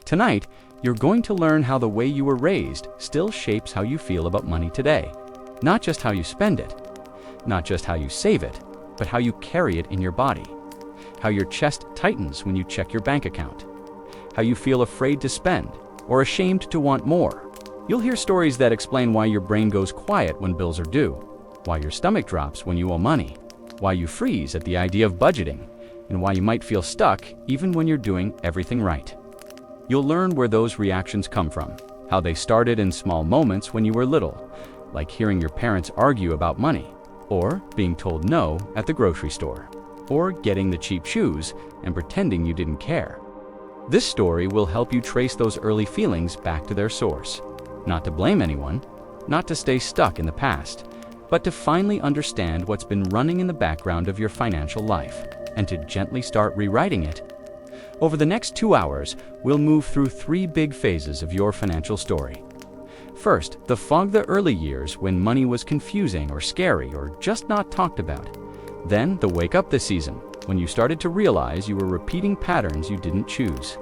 Tonight, you're going to learn how the way you were raised still shapes how you feel about money today. Not just how you spend it, not just how you save it, but how you carry it in your body. How your chest tightens when you check your bank account. How you feel afraid to spend or ashamed to want more. You'll hear stories that explain why your brain goes quiet when bills are due, why your stomach drops when you owe money, why you freeze at the idea of budgeting, and why you might feel stuck even when you're doing everything right. You'll learn where those reactions come from, how they started in small moments when you were little, like hearing your parents argue about money, or being told no at the grocery store, or getting the cheap shoes and pretending you didn't care. This story will help you trace those early feelings back to their source. Not to blame anyone, not to stay stuck in the past, but to finally understand what's been running in the background of your financial life, and to gently start rewriting it. Over the next 2 hours, we'll move through 3 big phases of your financial story. First, the fog the early years when money was confusing or scary or just not talked about. Then, the wake up the season, when you started to realize you were repeating patterns you didn't choose.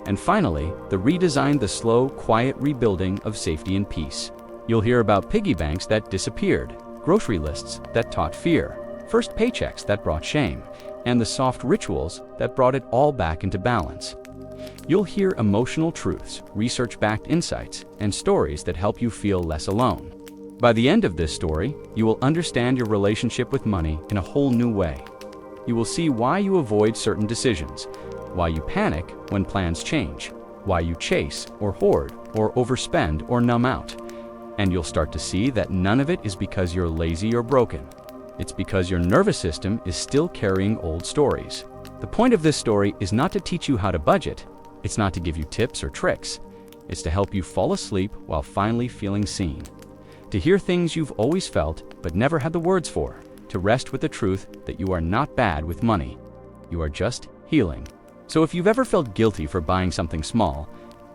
And finally, the redesign, the slow, quiet rebuilding of safety and peace. You'll hear about piggy banks that disappeared, grocery lists that taught fear, first paychecks that brought shame, and the soft rituals that brought it all back into balance. You'll hear emotional truths, research-backed insights, and stories that help you feel less alone. By the end of this story, you will understand your relationship with money in a whole new way. You will see why you avoid certain decisions, why you panic when plans change, why you chase or hoard or overspend or numb out. And you'll start to see that none of it is because you're lazy or broken. It's because your nervous system is still carrying old stories. The point of this story is not to teach you how to budget. It's not to give you tips or tricks. It's to help you fall asleep while finally feeling seen. To hear things you've always felt but never had the words for. To rest with the truth that you are not bad with money. You are just healing. So if you've ever felt guilty for buying something small,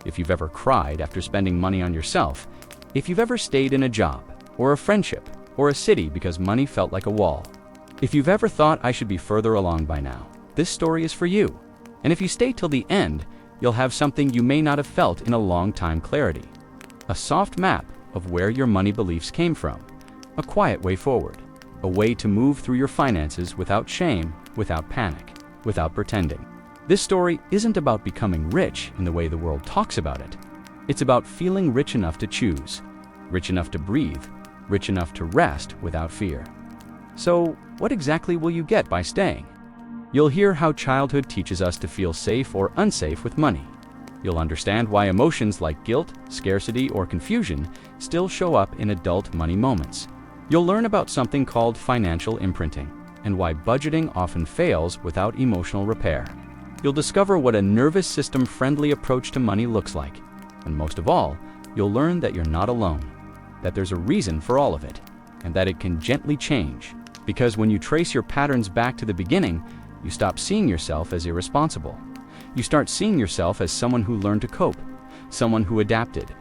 if you've ever cried after spending money on yourself, if you've ever stayed in a job or a friendship or a city because money felt like a wall, if you've ever thought I should be further along by now, this story is for you. And if you stay till the end, you'll have something you may not have felt in a long time: clarity. A soft map of where your money beliefs came from. A quiet way forward. A way to move through your finances without shame, without panic, without pretending. This story isn't about becoming rich in the way the world talks about it. It's about feeling rich enough to choose, rich enough to breathe, rich enough to rest without fear. So, what exactly will you get by staying? You'll hear how childhood teaches us to feel safe or unsafe with money. You'll understand why emotions like guilt, scarcity, or confusion still show up in adult money moments. You'll learn about something called financial imprinting and why budgeting often fails without emotional repair. You'll discover what a nervous system-friendly approach to money looks like. And most of all, you'll learn that you're not alone, that there's a reason for all of it, and that it can gently change. Because when you trace your patterns back to the beginning, you stop seeing yourself as irresponsible. You start seeing yourself as someone who learned to cope, someone who adapted,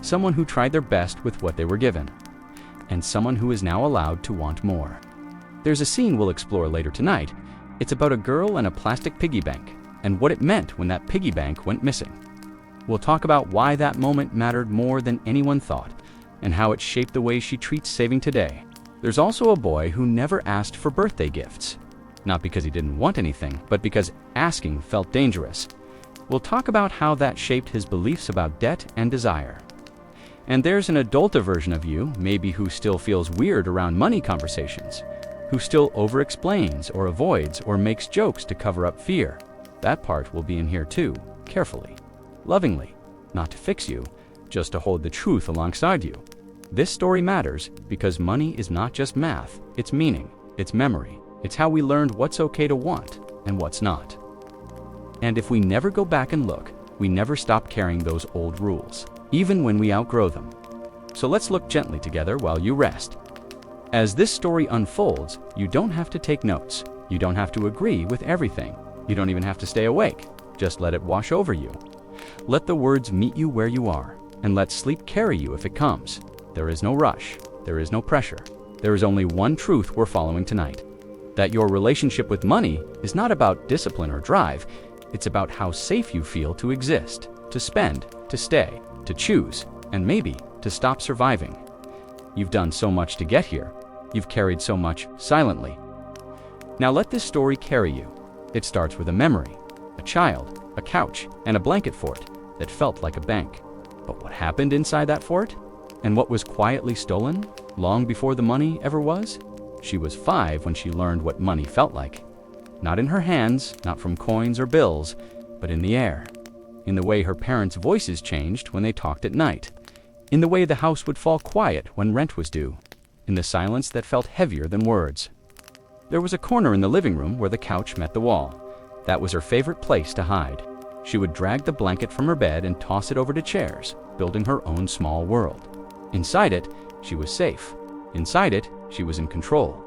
someone who tried their best with what they were given, and someone who is now allowed to want more. There's a scene we'll explore later tonight. It's about a girl and a plastic piggy bank, and what it meant when that piggy bank went missing. We'll talk about why that moment mattered more than anyone thought, and how it shaped the way she treats saving today. There's also a boy who never asked for birthday gifts. Not because he didn't want anything, but because asking felt dangerous. We'll talk about how that shaped his beliefs about debt and desire. And there's an adulter version of you, maybe who still feels weird around money conversations, who still over-explains or avoids or makes jokes to cover up fear. That part will be in here too, carefully, lovingly, not to fix you, just to hold the truth alongside you. This story matters because money is not just math, it's meaning, it's memory, it's how we learned what's okay to want and what's not. And if we never go back and look, we never stop carrying those old rules, even when we outgrow them. So let's look gently together while you rest. As this story unfolds, you don't have to take notes. You don't have to agree with everything. You don't even have to stay awake. Just let it wash over you. Let the words meet you where you are, and let sleep carry you if it comes. There is no rush. There is no pressure. There is only one truth we're following tonight. That your relationship with money is not about discipline or drive. It's about how safe you feel to exist. to spend, to stay, to choose, and maybe to stop surviving. You've done so much to get here. You've carried so much silently. Now let this story carry you. It starts with a memory, a child, a couch, and a blanket fort that felt like a bank. But what happened inside that fort? And what was quietly stolen long before the money ever was? She was 5 when she learned what money felt like. Not in her hands, not from coins or bills, but in the air. In the way her parents' voices changed when they talked at night. In the way the house would fall quiet when rent was due. In the silence that felt heavier than words. There was a corner in the living room where the couch met the wall. That was her favorite place to hide. She would drag the blanket from her bed and toss it over to chairs, building her own small world. Inside it, she was safe. Inside it, she was in control.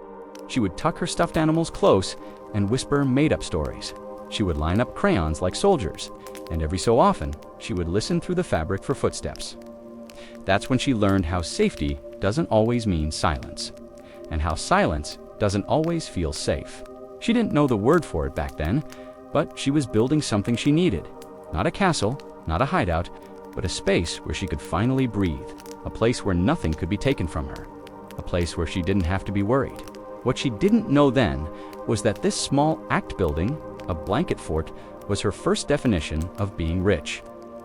She would tuck her stuffed animals close and whisper made-up stories. She would line up crayons like soldiers, and every so often, she would listen through the fabric for footsteps. That's when she learned how safety doesn't always mean silence, and how silence doesn't always feel safe. She didn't know the word for it back then, but she was building something she needed. Not a castle, not a hideout, but a space where she could finally breathe. A place where nothing could be taken from her. A place where she didn't have to be worried. What she didn't know then was that this small act building, a blanket fort, was her first definition of being rich.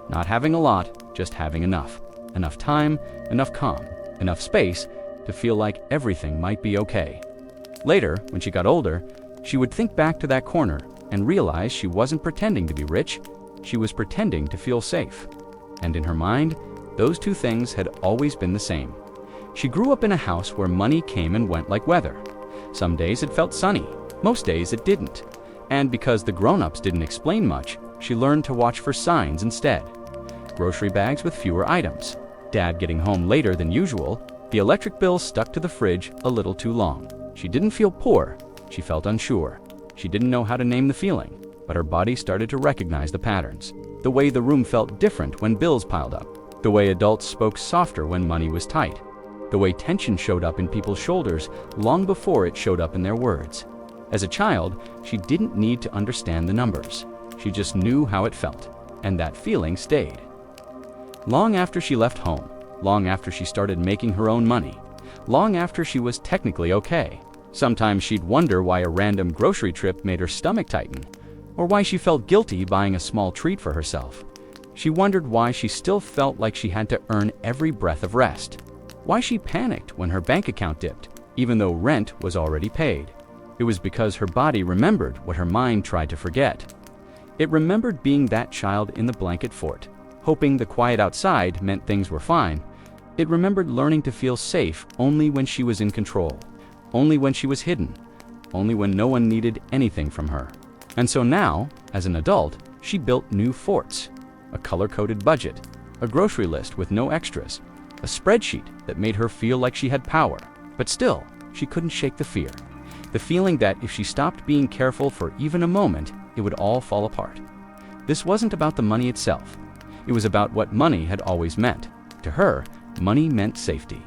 Not having a lot, just having enough. Enough time, enough calm, enough space to feel like everything might be okay. Later, when she got older, she would think back to that corner and realize she wasn't pretending to be rich, she was pretending to feel safe. And in her mind, those two things had always been the same. She grew up in a house where money came and went like weather. Some days it felt sunny, most days it didn't. And because the grown-ups didn't explain much, she learned to watch for signs instead. Grocery bags with fewer items, Dad getting home later than usual, the electric bill stuck to the fridge a little too long. She didn't feel poor, she felt unsure. She didn't know how to name the feeling, but her body started to recognize the patterns. The way the room felt different when bills piled up. The way adults spoke softer when money was tight. The way tension showed up in people's shoulders long before it showed up in their words. As a child, she didn't need to understand the numbers. She just knew how it felt, and that feeling stayed. Long after she left home, long after she started making her own money, long after she was technically okay, sometimes she'd wonder why a random grocery trip made her stomach tighten, or why she felt guilty buying a small treat for herself. She wondered why she still felt like she had to earn every breath of rest. Why she panicked when her bank account dipped, even though rent was already paid. It was because her body remembered what her mind tried to forget. It remembered being that child in the blanket fort, hoping the quiet outside meant things were fine. It remembered learning to feel safe only when she was in control, only when she was hidden, only when no one needed anything from her. And so now, as an adult, she built new forts. A color-coded budget, a grocery list with no extras, a spreadsheet that made her feel like she had power. But still, she couldn't shake the fear. The feeling that if she stopped being careful for even a moment, it would all fall apart. This wasn't about the money itself. It was about what money had always meant. To her, money meant safety.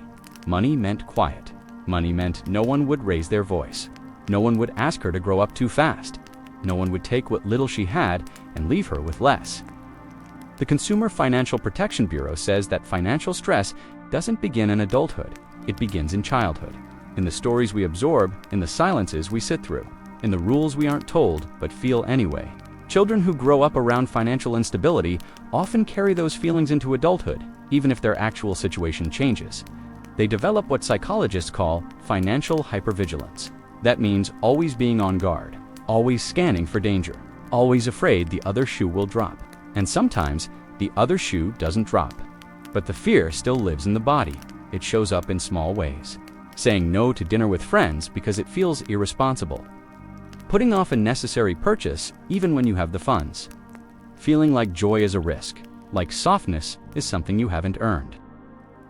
Money meant quiet. Money meant no one would raise their voice. No one would ask her to grow up too fast. No one would take what little she had and leave her with less. The Consumer Financial Protection Bureau says that financial stress doesn't begin in adulthood. It begins in childhood. In the stories we absorb, in the silences we sit through, in the rules we aren't told but feel anyway. Children who grow up around financial instability often carry those feelings into adulthood, even if their actual situation changes. They develop what psychologists call financial hypervigilance. That means always being on guard, always scanning for danger, always afraid the other shoe will drop. And sometimes, the other shoe doesn't drop. But the fear still lives in the body. It shows up in small ways. Saying no to dinner with friends because it feels irresponsible. Putting off a necessary purchase even when you have the funds. Feeling like joy is a risk, like softness is something you haven't earned.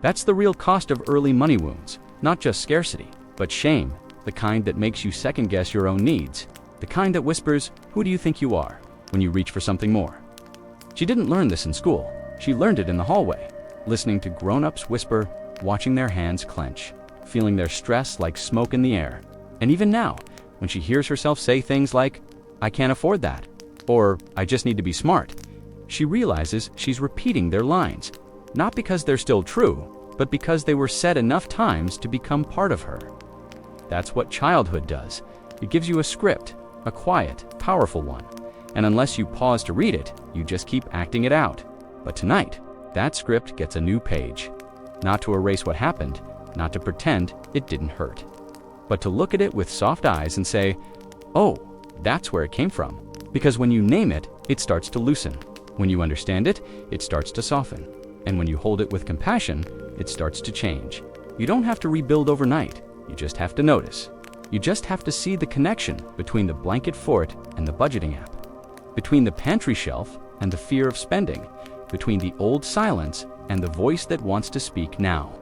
That's the real cost of early money wounds, not just scarcity, but shame, the kind that makes you second-guess your own needs, the kind that whispers, "Who do you think you are?" when you reach for something more. She didn't learn this in school. She learned it in the hallway, listening to grown-ups whisper, watching their hands clench, feeling their stress like smoke in the air. And even now, when she hears herself say things like, "I can't afford that," or "I just need to be smart," She realizes she's repeating their lines, not because they're still true, but because they were said enough times to become part of her. That's what childhood does. It gives you a script, a quiet, powerful one, and unless you pause to read it, you just keep acting it out. But tonight, that script gets a new page. Not to erase what happened, not to pretend it didn't hurt, but to look at it with soft eyes and say, oh, that's where it came from. Because when you name it, it starts to loosen. When you understand it, it starts to soften. And when you hold it with compassion, it starts to change. You don't have to rebuild overnight. You just have to notice. You just have to see the connection between the blanket fort and the budgeting app, between the pantry shelf and the fear of spending, between the old silence and the voice that wants to speak now.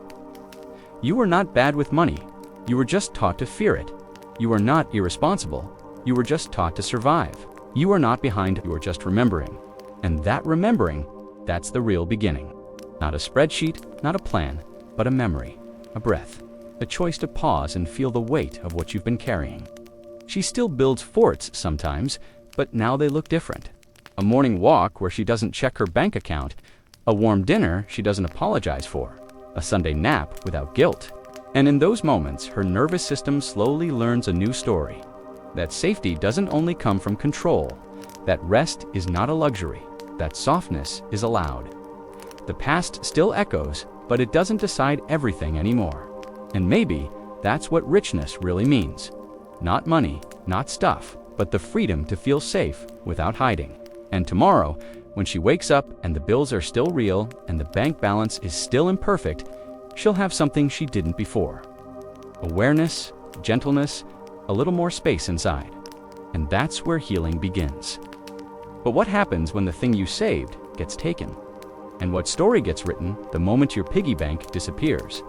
You were not bad with money. You were just taught to fear it. You are not irresponsible. You were just taught to survive. You are not behind. You are just remembering. And that remembering, that's the real beginning. Not a spreadsheet, not a plan, but a memory, a breath, a choice to pause and feel the weight of what you've been carrying. She still builds forts sometimes, but now they look different. A morning walk where she doesn't check her bank account, a warm dinner she doesn't apologize for, a Sunday nap without guilt. And in those moments, her nervous system slowly learns a new story. That safety doesn't only come from control. That rest is not a luxury. That softness is allowed. The past still echoes, but it doesn't decide everything anymore. And maybe that's what richness really means. Not money, not stuff, but the freedom to feel safe without hiding. And tomorrow, when she wakes up and the bills are still real and the bank balance is still imperfect, she'll have something she didn't before. Awareness, gentleness, a little more space inside. And that's where healing begins. But what happens when the thing you saved gets taken? And what story gets written the moment your piggy bank disappears?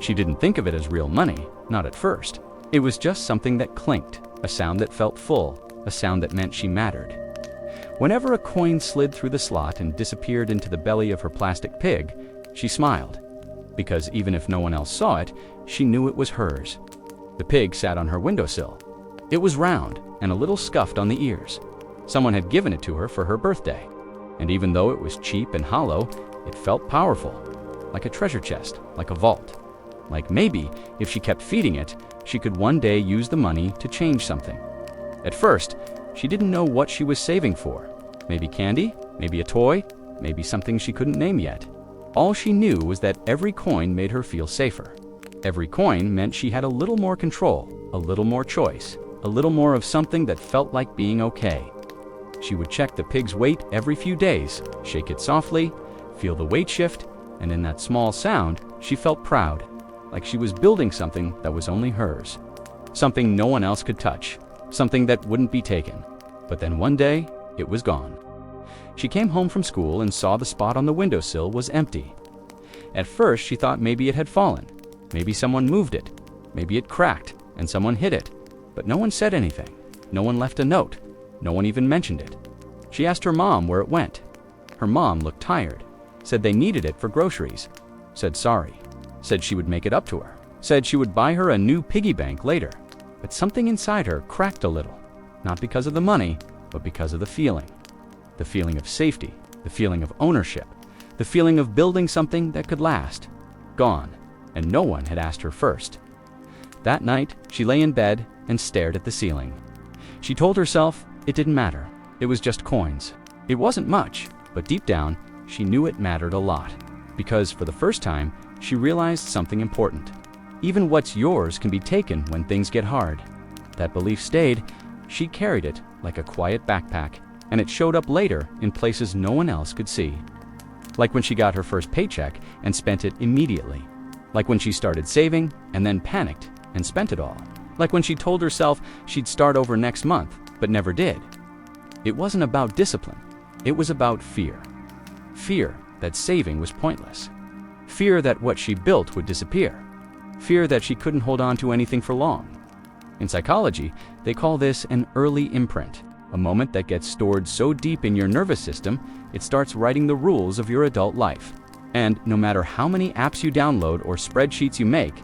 She didn't think of it as real money, not at first. It was just something that clinked, a sound that felt full, a sound that meant she mattered. Whenever a coin slid through the slot and disappeared into the belly of her plastic pig, she smiled. Because even if no one else saw it, she knew it was hers. The pig sat on her windowsill. It was round and a little scuffed on the ears. Someone had given it to her for her birthday. And even though it was cheap and hollow, it felt powerful. Like a treasure chest, like a vault. Like maybe, if she kept feeding it, she could one day use the money to change something. At first, she didn't know what she was saving for. Maybe candy, maybe a toy, maybe something she couldn't name yet. All she knew was that every coin made her feel safer. Every coin meant she had a little more control, a little more choice, a little more of something that felt like being okay. She would check the pig's weight every few days, shake it softly, feel the weight shift, and in that small sound, she felt proud, like she was building something that was only hers. Something no one else could touch, something that wouldn't be taken. But then one day, it was gone. She came home from school and saw the spot on the windowsill was empty. At first, she thought maybe it had fallen. Maybe someone moved it. Maybe it cracked and someone hit it. But no one said anything. No one left a note. No one even mentioned it. She asked her mom where it went. Her mom looked tired, said they needed it for groceries, said sorry, said she would make it up to her, said she would buy her a new piggy bank later. But something inside her cracked a little, not because of the money, but because of the feeling. The feeling of safety, the feeling of ownership, the feeling of building something that could last. Gone, and no one had asked her first. That night, she lay in bed and stared at the ceiling. She told herself it didn't matter. It was just coins. It wasn't much, but deep down, she knew it mattered a lot. Because for the first time, she realized something important. Even what's yours can be taken when things get hard. That belief stayed. She carried it like a quiet backpack, and it showed up later in places no one else could see. Like when she got her first paycheck and spent it immediately. Like when she started saving and then panicked and spent it all. Like when she told herself she'd start over next month, but never did. It wasn't about discipline. It was about fear. Fear that saving was pointless. Fear that what she built would disappear. Fear that she couldn't hold on to anything for long. In psychology, they call this an early imprint, a moment that gets stored so deep in your nervous system, it starts writing the rules of your adult life. And no matter how many apps you download or spreadsheets you make,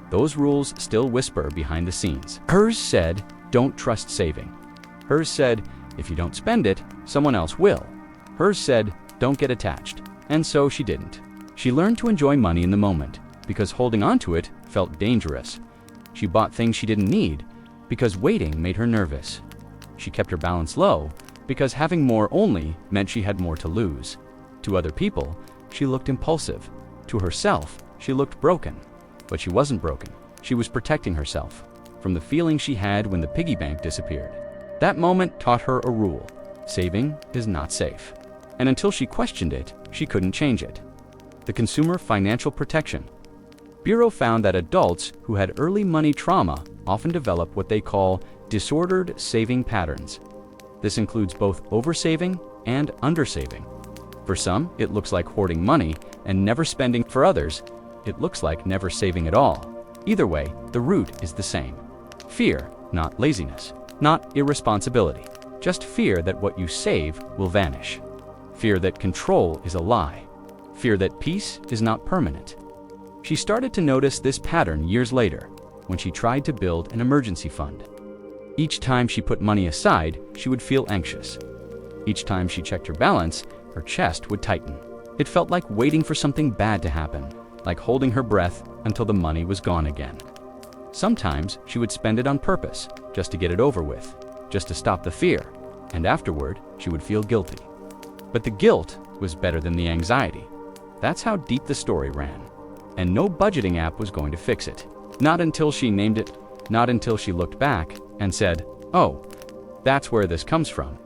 those rules still whisper behind the scenes. Hers said, don't trust saving. Hers said, if you don't spend it, someone else will. Hers said, don't get attached. And so she didn't. She learned to enjoy money in the moment, because holding on to it felt dangerous. She bought things she didn't need, because waiting made her nervous. She kept her balance low, because having more only meant she had more to lose. To other people, she looked impulsive. To herself, she looked broken. But she wasn't broken. She was protecting herself from the feeling she had when the piggy bank disappeared. That moment taught her a rule: saving is not safe. And until she questioned it, she couldn't change it. The Consumer Financial Protection Bureau found that adults who had early money trauma often develop what they call disordered saving patterns. This includes both oversaving and undersaving. For some, it looks like hoarding money and never spending. For others, it looks like never saving at all. Either way, the root is the same. Fear, not laziness, not irresponsibility, just fear that what you save will vanish. Fear that control is a lie. Fear that peace is not permanent. She started to notice this pattern years later, when she tried to build an emergency fund. Each time she put money aside, she would feel anxious. Each time she checked her balance, her chest would tighten. It felt like waiting for something bad to happen, like holding her breath until the money was gone again. Sometimes she would spend it on purpose, just to get it over with, just to stop the fear, and afterward, she would feel guilty. But the guilt was better than the anxiety. That's how deep the story ran. And no budgeting app was going to fix it. Not until she named it, not until she looked back and said, "Oh, that's where this comes from."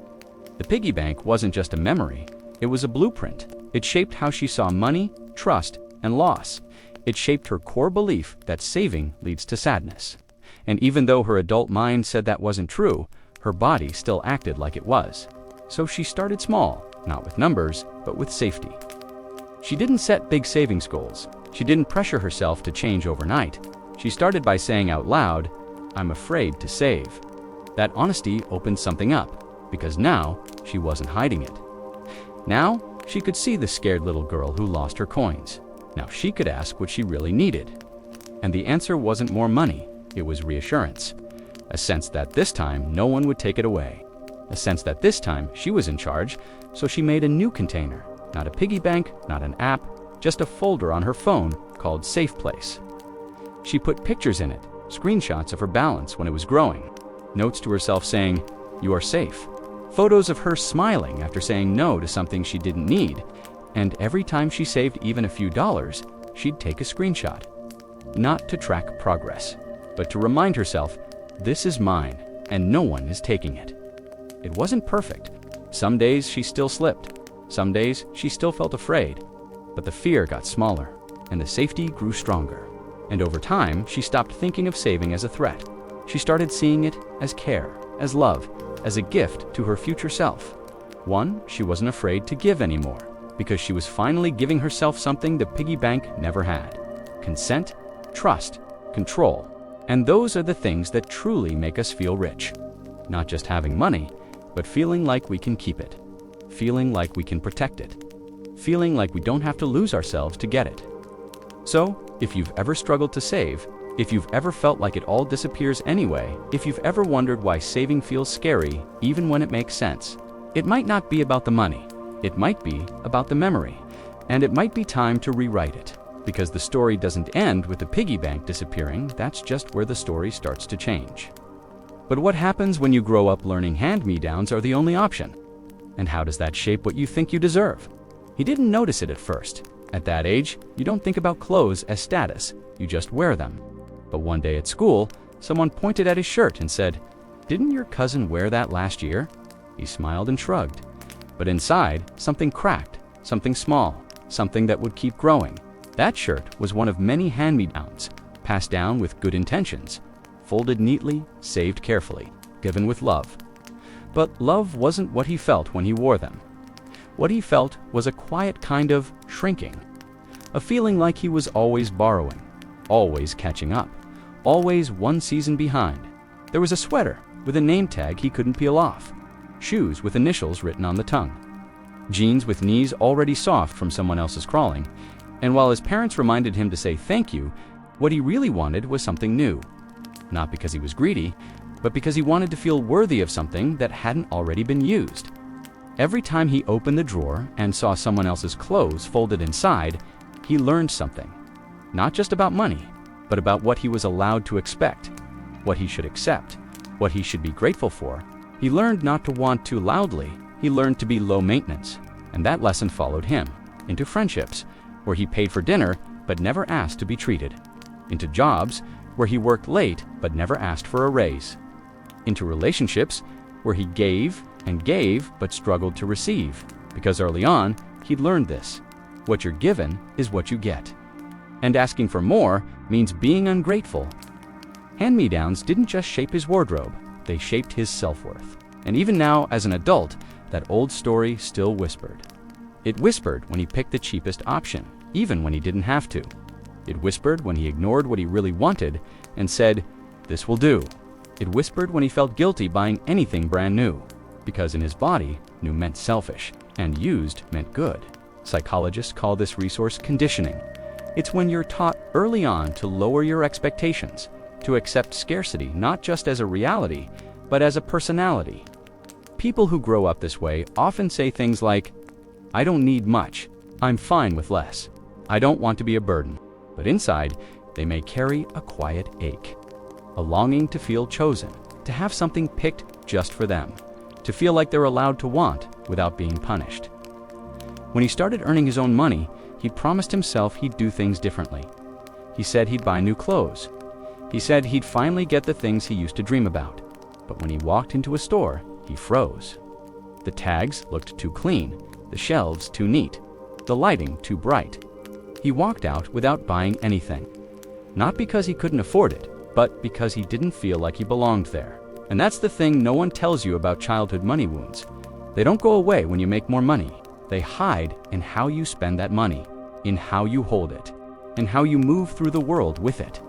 The piggy bank wasn't just a memory, it was a blueprint. It shaped how she saw money, trust, and loss. It shaped her core belief that saving leads to sadness. And even though her adult mind said that wasn't true, her body still acted like it was. So she started small, not with numbers, but with safety. She didn't set big savings goals. She didn't pressure herself to change overnight. She started by saying out loud, "I'm afraid to save." That honesty opened something up, because now she wasn't hiding it. Now she could see the scared little girl who lost her coins. Now she could ask what she really needed. And the answer wasn't more money, it was reassurance. A sense that this time no one would take it away. A sense that this time she was in charge, so she made a new container. Not a piggy bank, not an app, just a folder on her phone called Safe Place. She put pictures in it, screenshots of her balance when it was growing, notes to herself saying, "You are safe," photos of her smiling after saying no to something she didn't need, and every time she saved even a few dollars, she'd take a screenshot. Not to track progress, but to remind herself, this is mine, and no one is taking it. It wasn't perfect. Some days she still slipped. Some days she still felt afraid. But the fear got smaller, and the safety grew stronger. And over time, she stopped thinking of saving as a threat. She started seeing it as care, as love, as a gift to her future self. One she wasn't afraid to give anymore, because she was finally giving herself something the piggy bank never had: consent, trust, control. And those are the things that truly make us feel rich. Not just having money, but feeling like we can keep it. Feeling like we can protect it. Feeling like we don't have to lose ourselves to get it. So, if you've ever struggled to save, if you've ever felt like it all disappears anyway, if you've ever wondered why saving feels scary even when it makes sense, it might not be about the money. It might be about the memory. And it might be time to rewrite it. Because the story doesn't end with the piggy bank disappearing, that's just where the story starts to change. But what happens when you grow up learning hand-me-downs are the only option? And how does that shape what you think you deserve? He didn't notice it at first. At that age, you don't think about clothes as status, you just wear them. But one day at school, someone pointed at his shirt and said, "Didn't your cousin wear that last year?" He smiled and shrugged. But inside, something cracked, something small, something that would keep growing. That shirt was one of many hand-me-downs, passed down with good intentions, folded neatly, saved carefully, given with love. But love wasn't what he felt when he wore them. What he felt was a quiet kind of shrinking, a feeling like he was always borrowing, always catching up, always one season behind. There was a sweater with a name tag he couldn't peel off, shoes with initials written on the tongue, jeans with knees already soft from someone else's crawling, and while his parents reminded him to say thank you, what he really wanted was something new. Not because he was greedy, but because he wanted to feel worthy of something that hadn't already been used. Every time he opened the drawer and saw someone else's clothes folded inside, he learned something. Not just about money, but about what he was allowed to expect, what he should accept, what he should be grateful for. He learned not to want too loudly. He learned to be low maintenance, and that lesson followed him into friendships, where he paid for dinner but never asked to be treated, into jobs where he worked late but never asked for a raise, into relationships where he gave and gave but struggled to receive, because early on he'd learned this: what you're given is what you get. And asking for more means being ungrateful. Hand-me-downs didn't just shape his wardrobe, they shaped his self-worth. And even now, as an adult, that old story still whispered. It whispered when he picked the cheapest option, even when he didn't have to. It whispered when he ignored what he really wanted and said, "This will do." It whispered when he felt guilty buying anything brand new, because in his body, new meant selfish, and used meant good. Psychologists call this resource conditioning. It's when you're taught early on to lower your expectations, to accept scarcity not just as a reality, but as a personality. People who grow up this way often say things like, "I don't need much, I'm fine with less. I don't want to be a burden." But inside, they may carry a quiet ache, a longing to feel chosen, to have something picked just for them, to feel like they're allowed to want without being punished. When he started earning his own money, he promised himself he'd do things differently. He said he'd buy new clothes. He said he'd finally get the things he used to dream about. But when he walked into a store, he froze. The tags looked too clean, the shelves too neat, the lighting too bright. He walked out without buying anything. Not because he couldn't afford it, but because he didn't feel like he belonged there. And that's the thing no one tells you about childhood money wounds. They don't go away when you make more money. They hide in how you spend that money, in how you hold it, in how you move through the world with it.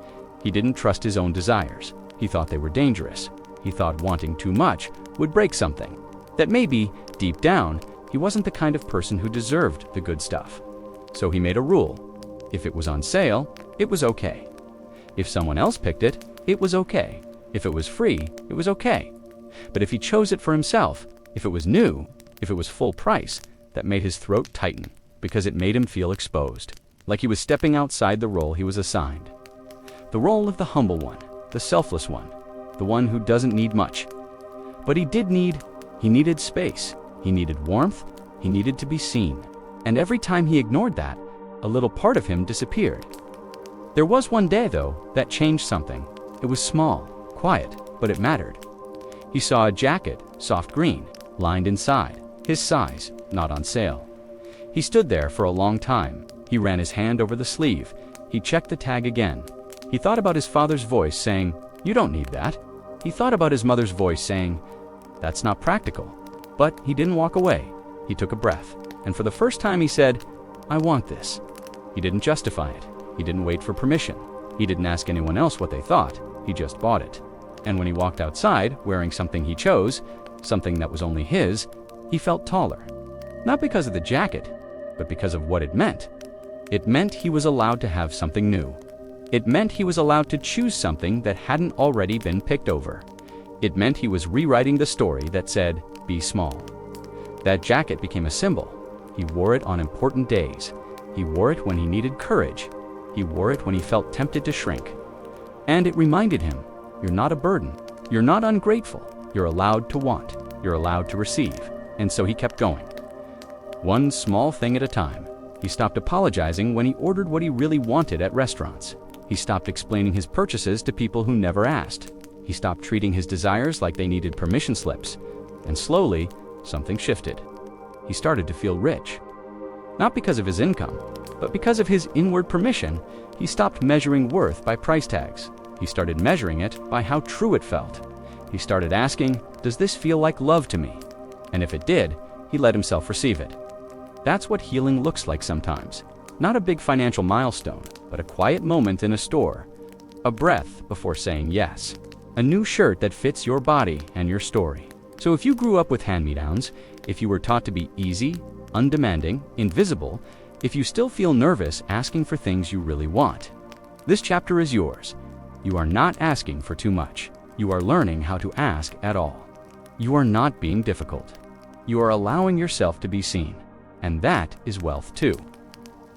He didn't trust his own desires. He thought they were dangerous. He thought wanting too much would break something. That maybe, deep down, he wasn't the kind of person who deserved the good stuff. So he made a rule. If it was on sale, it was okay. If someone else picked it, it was okay. If it was free, it was okay. But if he chose it for himself, if it was new, if it was full price, that made his throat tighten, because it made him feel exposed, like he was stepping outside the role he was assigned. The role of the humble one, the selfless one, the one who doesn't need much. But he needed space, he needed warmth, he needed to be seen. And every time he ignored that, a little part of him disappeared. There was one day, though, that changed something. It was small, quiet, but it mattered. He saw a jacket, soft green, lined inside, his size, not on sale. He stood there for a long time. He ran his hand over the sleeve. He checked the tag again. He thought about his father's voice saying, "You don't need that." He thought about his mother's voice saying, "That's not practical." But he didn't walk away. He took a breath. And for the first time he said, "I want this." He didn't justify it. He didn't wait for permission. He didn't ask anyone else what they thought. He just bought it. And when he walked outside, wearing something he chose, something that was only his, he felt taller. Not because of the jacket, but because of what it meant. It meant he was allowed to have something new. It meant he was allowed to choose something that hadn't already been picked over. It meant he was rewriting the story that said, "Be small." That jacket became a symbol. He wore it on important days. He wore it when he needed courage. He wore it when he felt tempted to shrink. And it reminded him, you're not a burden. You're not ungrateful. You're allowed to want. You're allowed to receive. And so he kept going. One small thing at a time. He stopped apologizing when he ordered what he really wanted at restaurants. He stopped explaining his purchases to people who never asked. He stopped treating his desires like they needed permission slips. And slowly, something shifted. He started to feel rich. Not because of his income, but because of his inward permission. He stopped measuring worth by price tags. He started measuring it by how true it felt. He started asking, does this feel like love to me? And if it did, he let himself receive it. That's what healing looks like sometimes. Not a big financial milestone, but a quiet moment in a store. A breath before saying yes. A new shirt that fits your body and your story. So if you grew up with hand-me-downs, if you were taught to be easy, undemanding, invisible, if you still feel nervous asking for things you really want, this chapter is yours. You are not asking for too much. You are learning how to ask at all. You are not being difficult. You are allowing yourself to be seen. And that is wealth too.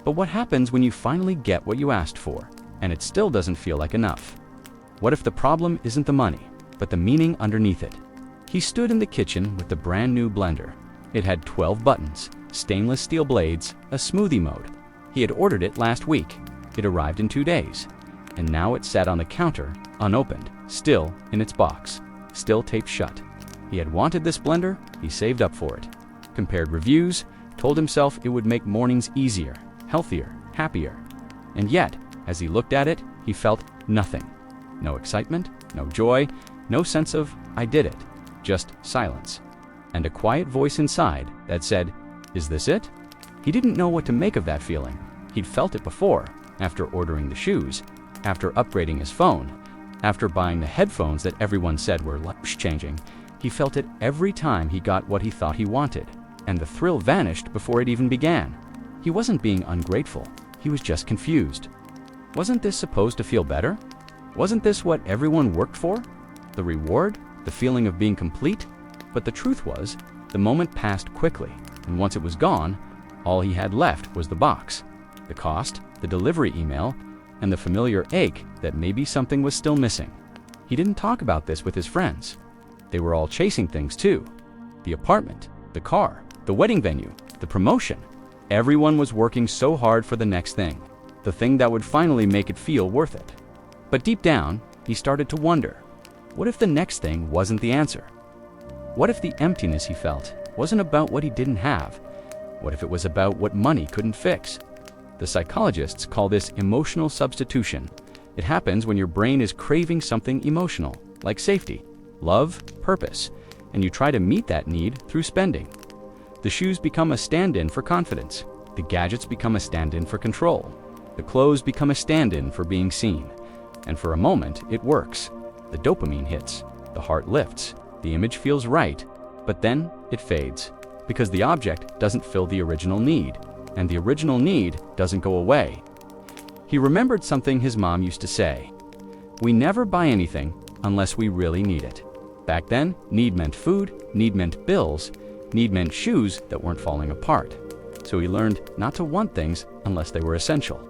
But what happens when you finally get what you asked for, and it still doesn't feel like enough? What if the problem isn't the money, but the meaning underneath it? He stood in the kitchen with the brand new blender. It had 12 buttons, stainless steel blades, a smoothie mode. He had ordered it last week. It arrived in 2 days. And now it sat on the counter, unopened, still in its box, still taped shut. He had wanted this blender, he saved up for it. Compared reviews, told himself it would make mornings easier, healthier, happier. And yet, as he looked at it, he felt nothing. No excitement, no joy, no sense of, I did it. Just silence. And a quiet voice inside that said, is this it? He didn't know what to make of that feeling. He'd felt it before, after ordering the shoes, after upgrading his phone, after buying the headphones that everyone said were life-changing. He felt it every time he got what he thought he wanted, and the thrill vanished before it even began. He wasn't being ungrateful, he was just confused. Wasn't this supposed to feel better? Wasn't this what everyone worked for? The reward? The feeling of being complete? But the truth was, the moment passed quickly, and once it was gone, all he had left was the box, the cost, the delivery email, and the familiar ache that maybe something was still missing. He didn't talk about this with his friends. They were all chasing things too. The apartment, the car, the wedding venue, the promotion. Everyone was working so hard for the next thing, the thing that would finally make it feel worth it. But deep down, he started to wonder, what if the next thing wasn't the answer? What if the emptiness he felt wasn't about what he didn't have? What if it was about what money couldn't fix? The psychologists call this emotional substitution. It happens when your brain is craving something emotional, like safety, love, purpose, and you try to meet that need through spending. The shoes become a stand-in for confidence. The gadgets become a stand-in for control. The clothes become a stand-in for being seen. And for a moment, it works. The dopamine hits, the heart lifts, the image feels right, but then it fades, because the object doesn't fill the original need, and the original need doesn't go away. He remembered something his mom used to say, we never buy anything unless we really need it. Back then, need meant food, need meant bills, need meant shoes that weren't falling apart. So he learned not to want things unless they were essential.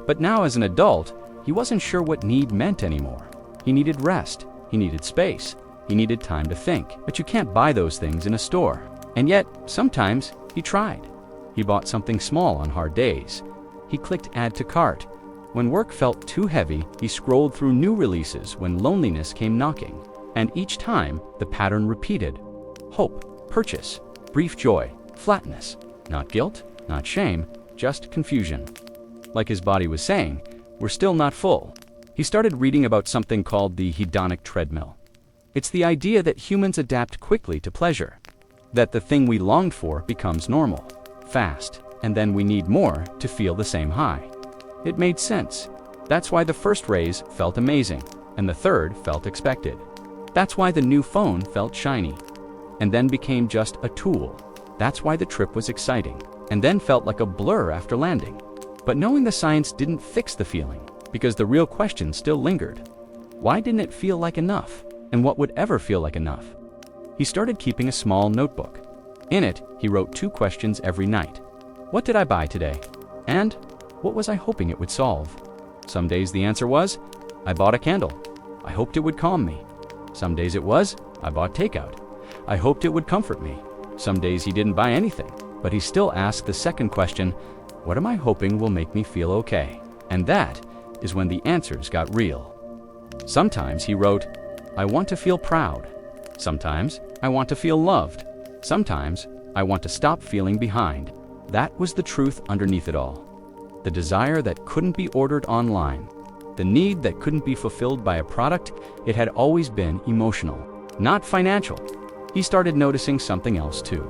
But now as an adult, he wasn't sure what need meant anymore. He needed rest, he needed space, he needed time to think. But you can't buy those things in a store. And yet, sometimes, he tried. He bought something small on hard days. He clicked add to cart. When work felt too heavy, he scrolled through new releases when loneliness came knocking. And each time, the pattern repeated. Hope, purchase, brief joy, flatness. Not guilt, not shame, just confusion. Like his body was saying, we're still not full. He started reading about something called the hedonic treadmill. It's the idea that humans adapt quickly to pleasure, that the thing we longed for becomes normal, fast, and then we need more to feel the same high. It made sense. That's why the first raise felt amazing, and the third felt expected. That's why the new phone felt shiny, and then became just a tool. That's why the trip was exciting, and then felt like a blur after landing. But knowing the science didn't fix the feeling, because the real question still lingered. Why didn't it feel like enough? And what would ever feel like enough? He started keeping a small notebook. In it, he wrote 2 questions every night. What did I buy today? And what was I hoping it would solve? Some days the answer was, I bought a candle. I hoped it would calm me. Some days it was, I bought takeout. I hoped it would comfort me. Some days he didn't buy anything, but he still asked the second question, what am I hoping will make me feel okay? And that is when the answers got real. Sometimes he wrote, I want to feel proud. Sometimes I want to feel loved. Sometimes I want to stop feeling behind. That was the truth underneath it all. The desire that couldn't be ordered online. The need that couldn't be fulfilled by a product. It had always been emotional, not financial. He started noticing something else too.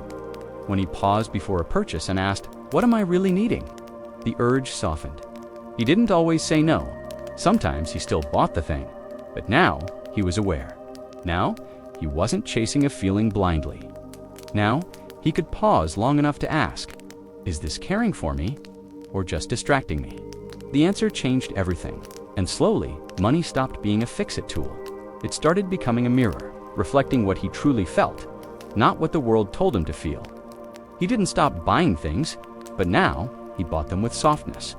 When he paused before a purchase and asked, what am I really needing? The urge softened. He didn't always say no. Sometimes he still bought the thing. But now he was aware. Now he wasn't chasing a feeling blindly. Now he could pause long enough to ask, is this caring for me or just distracting me? The answer changed everything. And slowly, money stopped being a fix-it tool. It started becoming a mirror, reflecting what he truly felt. not what the world told him to feel. He didn't stop buying things, but now he bought them with softness.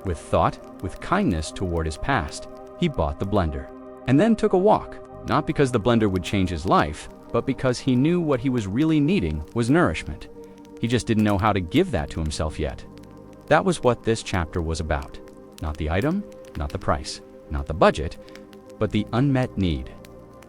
With thought, with kindness toward his past, he bought the blender. And then took a walk, not because the blender would change his life, but because he knew what he was really needing was nourishment. He just didn't know how to give that to himself yet. That was what this chapter was about. Not the item, not the price, not the budget, but the unmet need.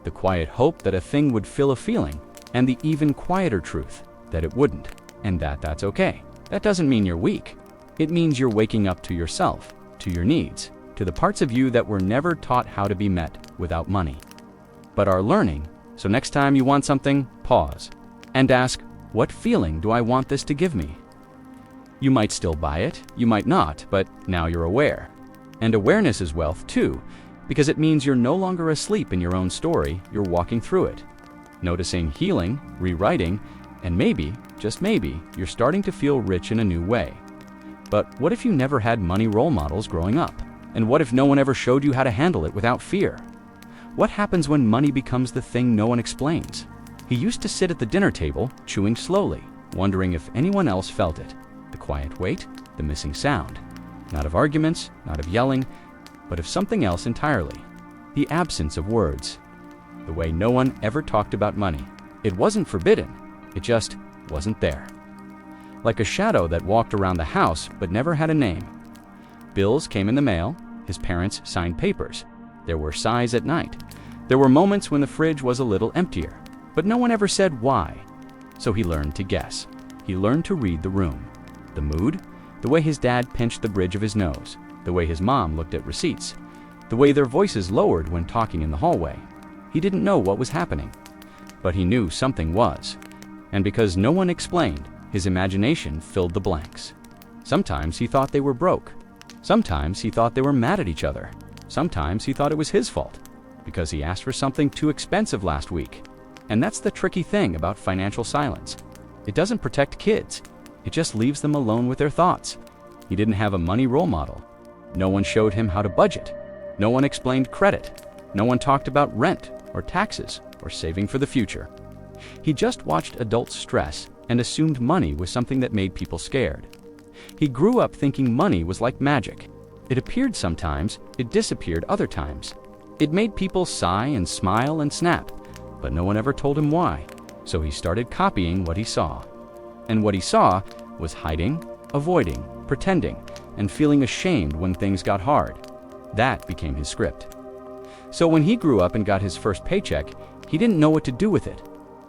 The quiet hope that a thing would fill a feeling, and the even quieter truth that it wouldn't, and that's okay. That doesn't mean you're weak. It means you're waking up to yourself, to your needs, to the parts of you that were never taught how to be met without money, but are learning. So next time you want something, pause and ask, what feeling do I want this to give me? You might still buy it, you might not, but now you're aware. And awareness is wealth too, because it means you're no longer asleep in your own story, you're walking through it. Noticing, healing, rewriting, and maybe, just maybe, you're starting to feel rich in a new way. But what if you never had money role models growing up? And what if no one ever showed you how to handle it without fear? What happens when money becomes the thing no one explains? He used to sit at the dinner table, chewing slowly, wondering if anyone else felt it. The quiet weight, the missing sound. Not of arguments, not of yelling, but of something else entirely. The absence of words. The way no one ever talked about money. It wasn't forbidden, it just wasn't there. Like a shadow that walked around the house but never had a name. Bills came in the mail, his parents signed papers. There were sighs at night. There were moments when the fridge was a little emptier, but no one ever said why. So he learned to guess. He learned to read the room. The mood, the way his dad pinched the bridge of his nose, the way his mom looked at receipts, the way their voices lowered when talking in the hallway. He didn't know what was happening, but he knew something was. And because no one explained, his imagination filled the blanks. Sometimes he thought they were broke. Sometimes he thought they were mad at each other. Sometimes he thought it was his fault, because he asked for something too expensive last week. And that's the tricky thing about financial silence. It doesn't protect kids. It just leaves them alone with their thoughts. He didn't have a money role model. No one showed him how to budget. No one explained credit. No one talked about rent or taxes or saving for the future. He just watched adults stress and assumed money was something that made people scared. He grew up thinking money was like magic. It appeared sometimes, it disappeared other times. It made people sigh and smile and snap, but no one ever told him why. So he started copying what he saw. And what he saw was hiding, avoiding, pretending, and feeling ashamed when things got hard. That became his script. So when he grew up and got his first paycheck, he didn't know what to do with it.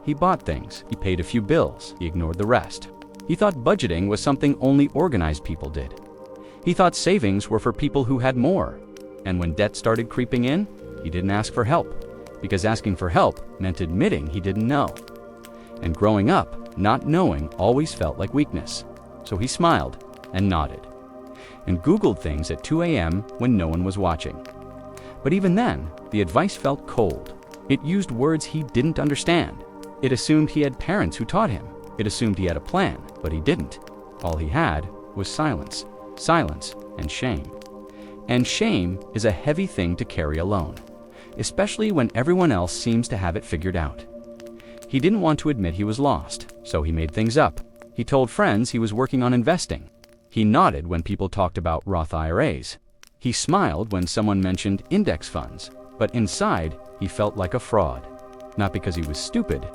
He bought things, he paid a few bills, he ignored the rest. He thought budgeting was something only organized people did. He thought savings were for people who had more. And when debt started creeping in, he didn't ask for help, because asking for help meant admitting he didn't know. And growing up, not knowing always felt like weakness. So he smiled and nodded, and Googled things at 2 a.m. when no one was watching. But even then, the advice felt cold. It used words he didn't understand. It assumed he had parents who taught him. It assumed he had a plan, but he didn't. All he had was silence, silence, and shame. And shame is a heavy thing to carry alone, especially when everyone else seems to have it figured out. He didn't want to admit he was lost, so he made things up. He told friends he was working on investing. He nodded when people talked about Roth IRAs. He smiled when someone mentioned index funds, but inside, he felt like a fraud. Not because he was stupid,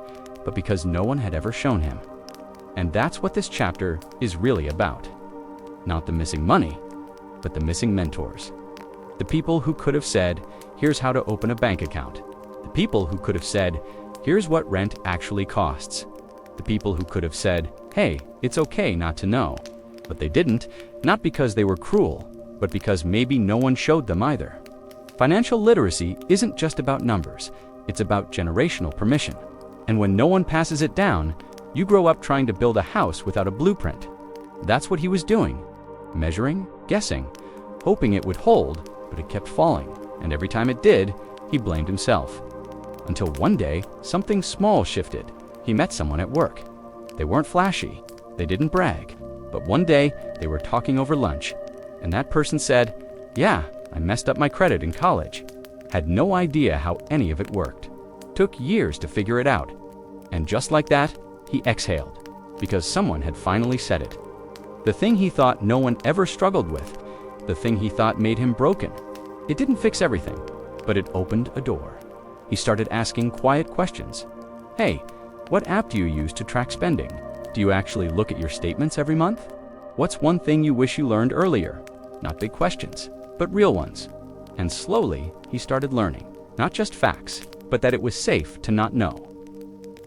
but because no one had ever shown him. And that's what this chapter is really about. Not the missing money, but the missing mentors. The people who could have said, here's how to open a bank account. The people who could have said, here's what rent actually costs. The people who could have said, hey, it's okay not to know. But they didn't, not because they were cruel, but because maybe no one showed them either. Financial literacy isn't just about numbers, it's about generational permission. And when no one passes it down, you grow up trying to build a house without a blueprint. That's what he was doing. Measuring, guessing, hoping it would hold, but it kept falling. And every time it did, he blamed himself. Until one day, something small shifted. He met someone at work. They weren't flashy. They didn't brag. But one day, they were talking over lunch, and that person said, yeah, I messed up my credit in college. Had no idea how any of it worked. Took years to figure it out. And just like that, he exhaled, because someone had finally said it. The thing he thought no one ever struggled with, the thing he thought made him broken. It didn't fix everything, but it opened a door. He started asking quiet questions. Hey, what app do you use to track spending? Do you actually look at your statements every month? What's one thing you wish you learned earlier? Not big questions, but real ones. And slowly, he started learning, not just facts, but that it was safe to not know.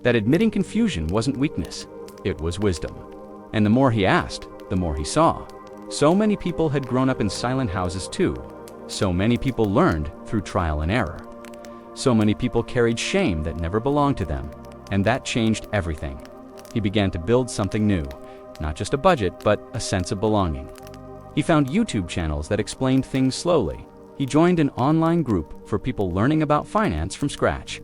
That admitting confusion wasn't weakness, it was wisdom. And the more he asked, the more he saw. So many people had grown up in silent houses too. So many people learned through trial and error. So many people carried shame that never belonged to them, and that changed everything. He began to build something new, not just a budget, but a sense of belonging. He found YouTube channels that explained things slowly. He joined an online group for people learning about finance from scratch.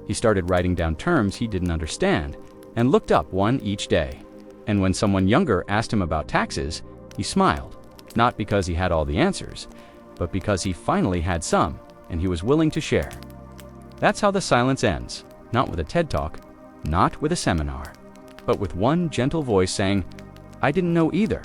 He started writing down terms he didn't understand and looked up one each day. And when someone younger asked him about taxes, he smiled, not because he had all the answers, but because he finally had some, and he was willing to share. That's how the silence ends, not with a TED Talk, not with a seminar, but with one gentle voice saying, "I didn't know either."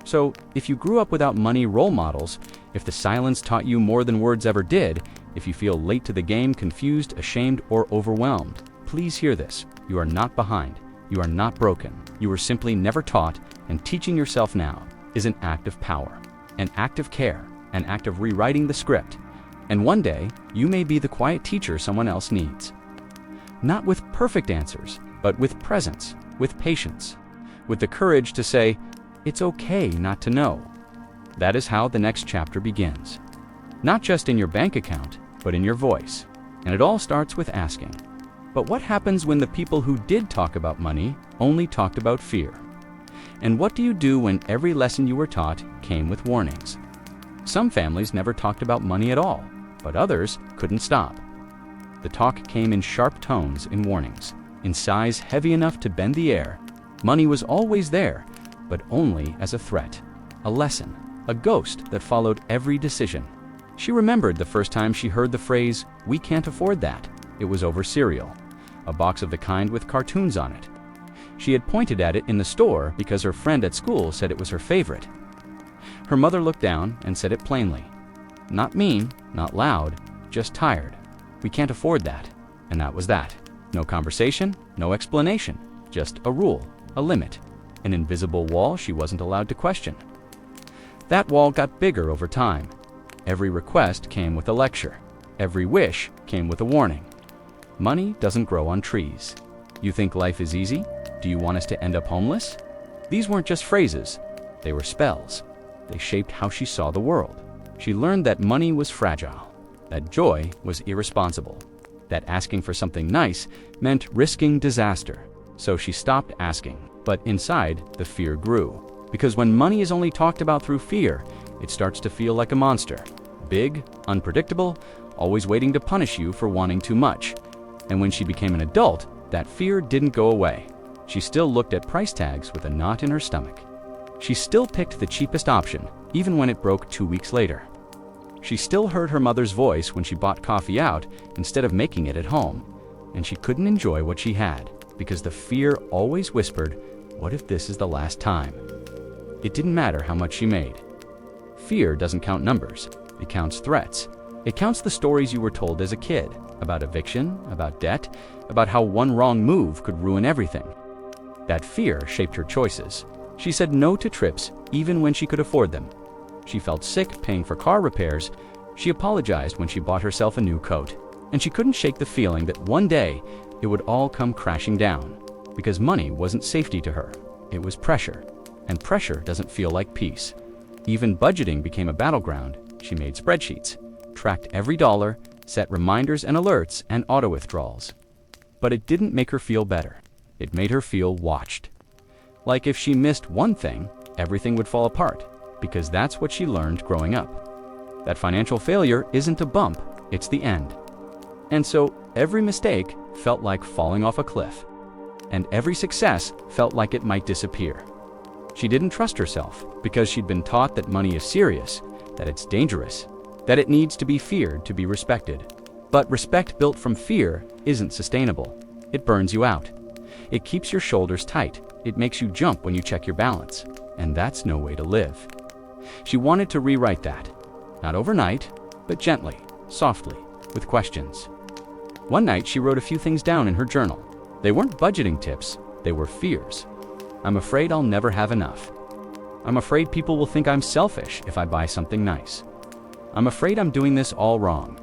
So, if you grew up without money role models, if the silence taught you more than words ever did, if you feel late to the game, confused, ashamed, or overwhelmed, please hear this. You are not behind. You are not broken. You were simply never taught, and teaching yourself now is an act of power, an act of care, an act of rewriting the script. And one day, you may be the quiet teacher someone else needs. Not with perfect answers, but with presence, with patience, with the courage to say, "It's okay not to know." That is how the next chapter begins. Not just in your bank account, but in your voice. And it all starts with asking, but what happens when the people who did talk about money only talked about fear? And what do you do when every lesson you were taught came with warnings? Some families never talked about money at all, but others couldn't stop. The talk came in sharp tones, in warnings, in sighs heavy enough to bend the air. Money was always there, but only as a threat, a lesson, a ghost that followed every decision. She remembered the first time she heard the phrase, "We can't afford that." It was over cereal, a box of the kind with cartoons on it. She had pointed at it in the store because her friend at school said it was her favorite. Her mother looked down and said it plainly. Not mean, not loud, just tired. "We can't afford that." And that was that. No conversation, no explanation, just a rule, a limit, an invisible wall she wasn't allowed to question. That wall got bigger over time. Every request came with a lecture. Every wish came with a warning. Money doesn't grow on trees. You think life is easy? Do you want us to end up homeless? These weren't just phrases. They were spells. They shaped how she saw the world. She learned that money was fragile, that joy was irresponsible, that asking for something nice meant risking disaster. So she stopped asking. But inside, the fear grew. Because when money is only talked about through fear, it starts to feel like a monster. Big, unpredictable, always waiting to punish you for wanting too much. And when she became an adult, that fear didn't go away. She still looked at price tags with a knot in her stomach. She still picked the cheapest option, even when it broke 2 weeks later. She still heard her mother's voice when she bought coffee out instead of making it at home. And she couldn't enjoy what she had, because the fear always whispered, "What if this is the last time?" It didn't matter how much she made. Fear doesn't count numbers. It counts threats. It counts the stories you were told as a kid, about eviction, about debt, about how one wrong move could ruin everything. That fear shaped her choices. She said no to trips, even when she could afford them. She felt sick paying for car repairs. She apologized when she bought herself a new coat. And she couldn't shake the feeling that one day it would all come crashing down. Because money wasn't safety to her. It was pressure. And pressure doesn't feel like peace. Even budgeting became a battleground. She made spreadsheets, tracked every dollar, set reminders and alerts and auto withdrawals. But it didn't make her feel better. It made her feel watched. Like if she missed one thing, everything would fall apart, because that's what she learned growing up. That financial failure isn't a bump, it's the end. And so every mistake felt like falling off a cliff, and every success felt like it might disappear. She didn't trust herself because she'd been taught that money is serious, that it's dangerous, that it needs to be feared to be respected. But respect built from fear isn't sustainable. It burns you out. It keeps your shoulders tight. It makes you jump when you check your balance. And that's no way to live. She wanted to rewrite that. Not overnight, but gently, softly, with questions. One night, she wrote a few things down in her journal. They weren't budgeting tips, they were fears. I'm afraid I'll never have enough. I'm afraid people will think I'm selfish if I buy something nice. I'm afraid I'm doing this all wrong.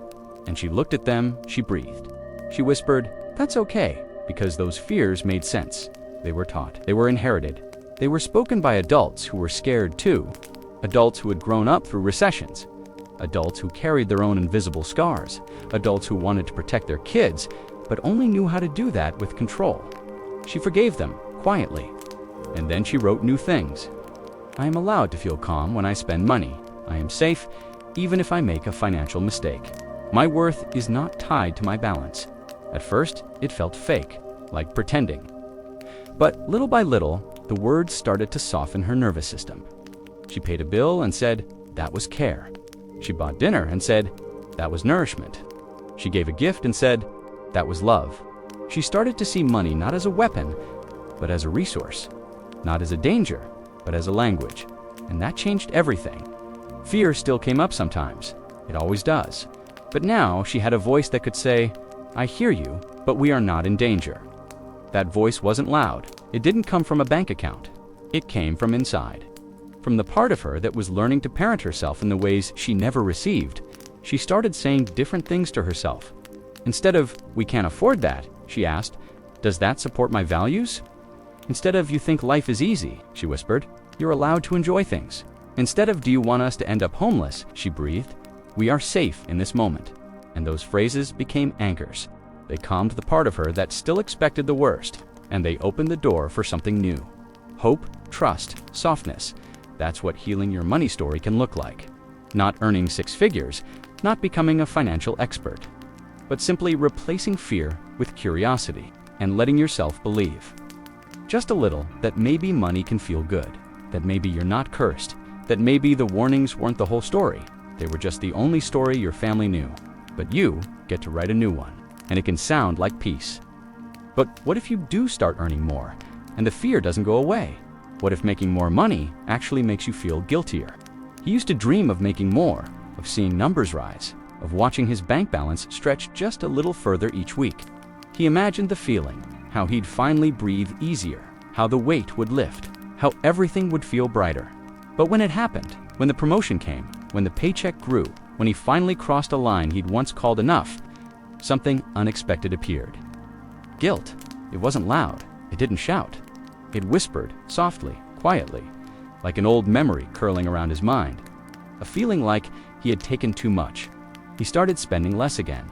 And she looked at them, she breathed. She whispered, "That's okay," because those fears made sense. They were taught, they were inherited. They were spoken by adults who were scared too. Adults who had grown up through recessions. Adults who carried their own invisible scars. Adults who wanted to protect their kids, but only knew how to do that with control. She forgave them, quietly. And then she wrote new things. I am allowed to feel calm when I spend money. I am safe, even if I make a financial mistake. My worth is not tied to my balance. At first, it felt fake, like pretending. But little by little, the words started to soften her nervous system. She paid a bill and said, that was care. She bought dinner and said, that was nourishment. She gave a gift and said, that was love. She started to see money not as a weapon, but as a resource. Not as a danger, but as a language. And that changed everything. Fear still came up sometimes. It always does. But now she had a voice that could say, I hear you, but we are not in danger. That voice wasn't loud. It didn't come from a bank account. It came from inside. From the part of her that was learning to parent herself in the ways she never received. She started saying different things to herself. Instead of, we can't afford that, she asked, does that support my values? Instead of, you think life is easy, she whispered, you're allowed to enjoy things. Instead of, do you want us to end up homeless, she breathed, we are safe in this moment. And those phrases became anchors. They calmed the part of her that still expected the worst, and they opened the door for something new. Hope, trust, softness. That's what healing your money story can look like. Not earning six figures, not becoming a financial expert, but simply replacing fear with curiosity and letting yourself believe. Just a little that maybe money can feel good, that maybe you're not cursed, that maybe the warnings weren't the whole story. They were just the only story your family knew. But you get to write a new one, and it can sound like peace. But what if you do start earning more, and the fear doesn't go away? What if making more money actually makes you feel guiltier? He used to dream of making more, of seeing numbers rise, of watching his bank balance stretch just a little further each week. He imagined the feeling, how he'd finally breathe easier, how the weight would lift, how everything would feel brighter. But when it happened, when the promotion came, when the paycheck grew, when he finally crossed a line he'd once called enough, something unexpected appeared. Guilt. It wasn't loud. It didn't shout. It whispered, softly, quietly, like an old memory curling around his mind. A feeling like he had taken too much. He started spending less again.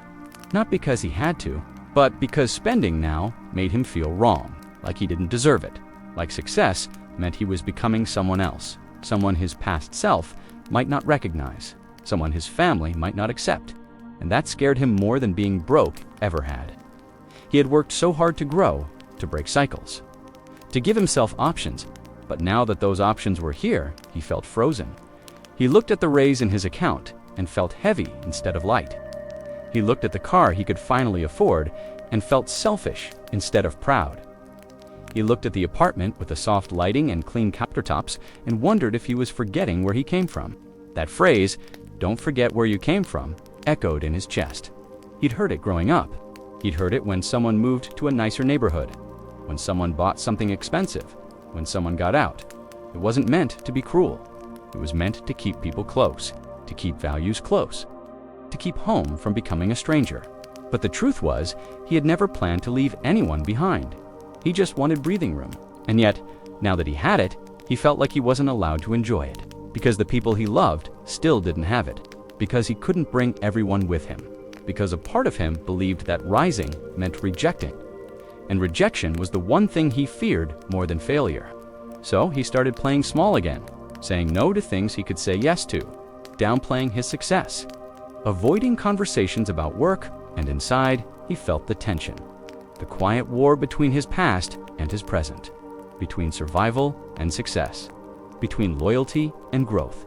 Not because he had to, but because spending now made him feel wrong, like he didn't deserve it. Like success meant he was becoming someone else, someone his past self might not recognize, someone his family might not accept. And that scared him more than being broke ever had. He had worked so hard to grow, to break cycles, to give himself options, but now that those options were here, he felt frozen. He looked at the raise in his account and felt heavy instead of light. He looked at the car he could finally afford and felt selfish instead of proud. He looked at the apartment with the soft lighting and clean countertops and wondered if he was forgetting where he came from. That phrase, "Don't forget where you came from," echoed in his chest. He'd heard it growing up. He'd heard it when someone moved to a nicer neighborhood, when someone bought something expensive, when someone got out. It wasn't meant to be cruel. It was meant to keep people close, to keep values close, to keep home from becoming a stranger. But the truth was, he had never planned to leave anyone behind. He just wanted breathing room. And yet, now that he had it, he felt like he wasn't allowed to enjoy it, because the people he loved still didn't have it, because he couldn't bring everyone with him, because a part of him believed that rising meant rejecting. And rejection was the one thing he feared more than failure. So he started playing small again, saying no to things he could say yes to, downplaying his success, avoiding conversations about work, and inside, he felt the tension. The quiet war between his past and his present, between survival and success, between loyalty and growth.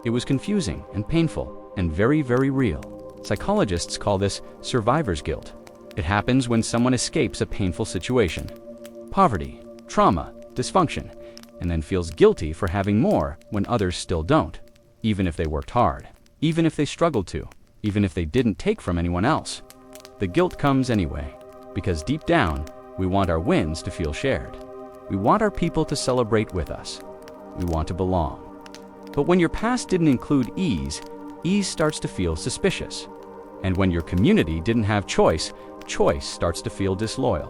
It was confusing and painful and very, very real. Psychologists call this survivor's guilt. It happens when someone escapes a painful situation, poverty, trauma, dysfunction, and then feels guilty for having more when others still don't, even if they worked hard, even if they struggled to, even if they didn't take from anyone else. The guilt comes anyway, because deep down, we want our wins to feel shared. We want our people to celebrate with us. We want to belong. But when your past didn't include ease, ease starts to feel suspicious. And when your community didn't have choice, choice starts to feel disloyal.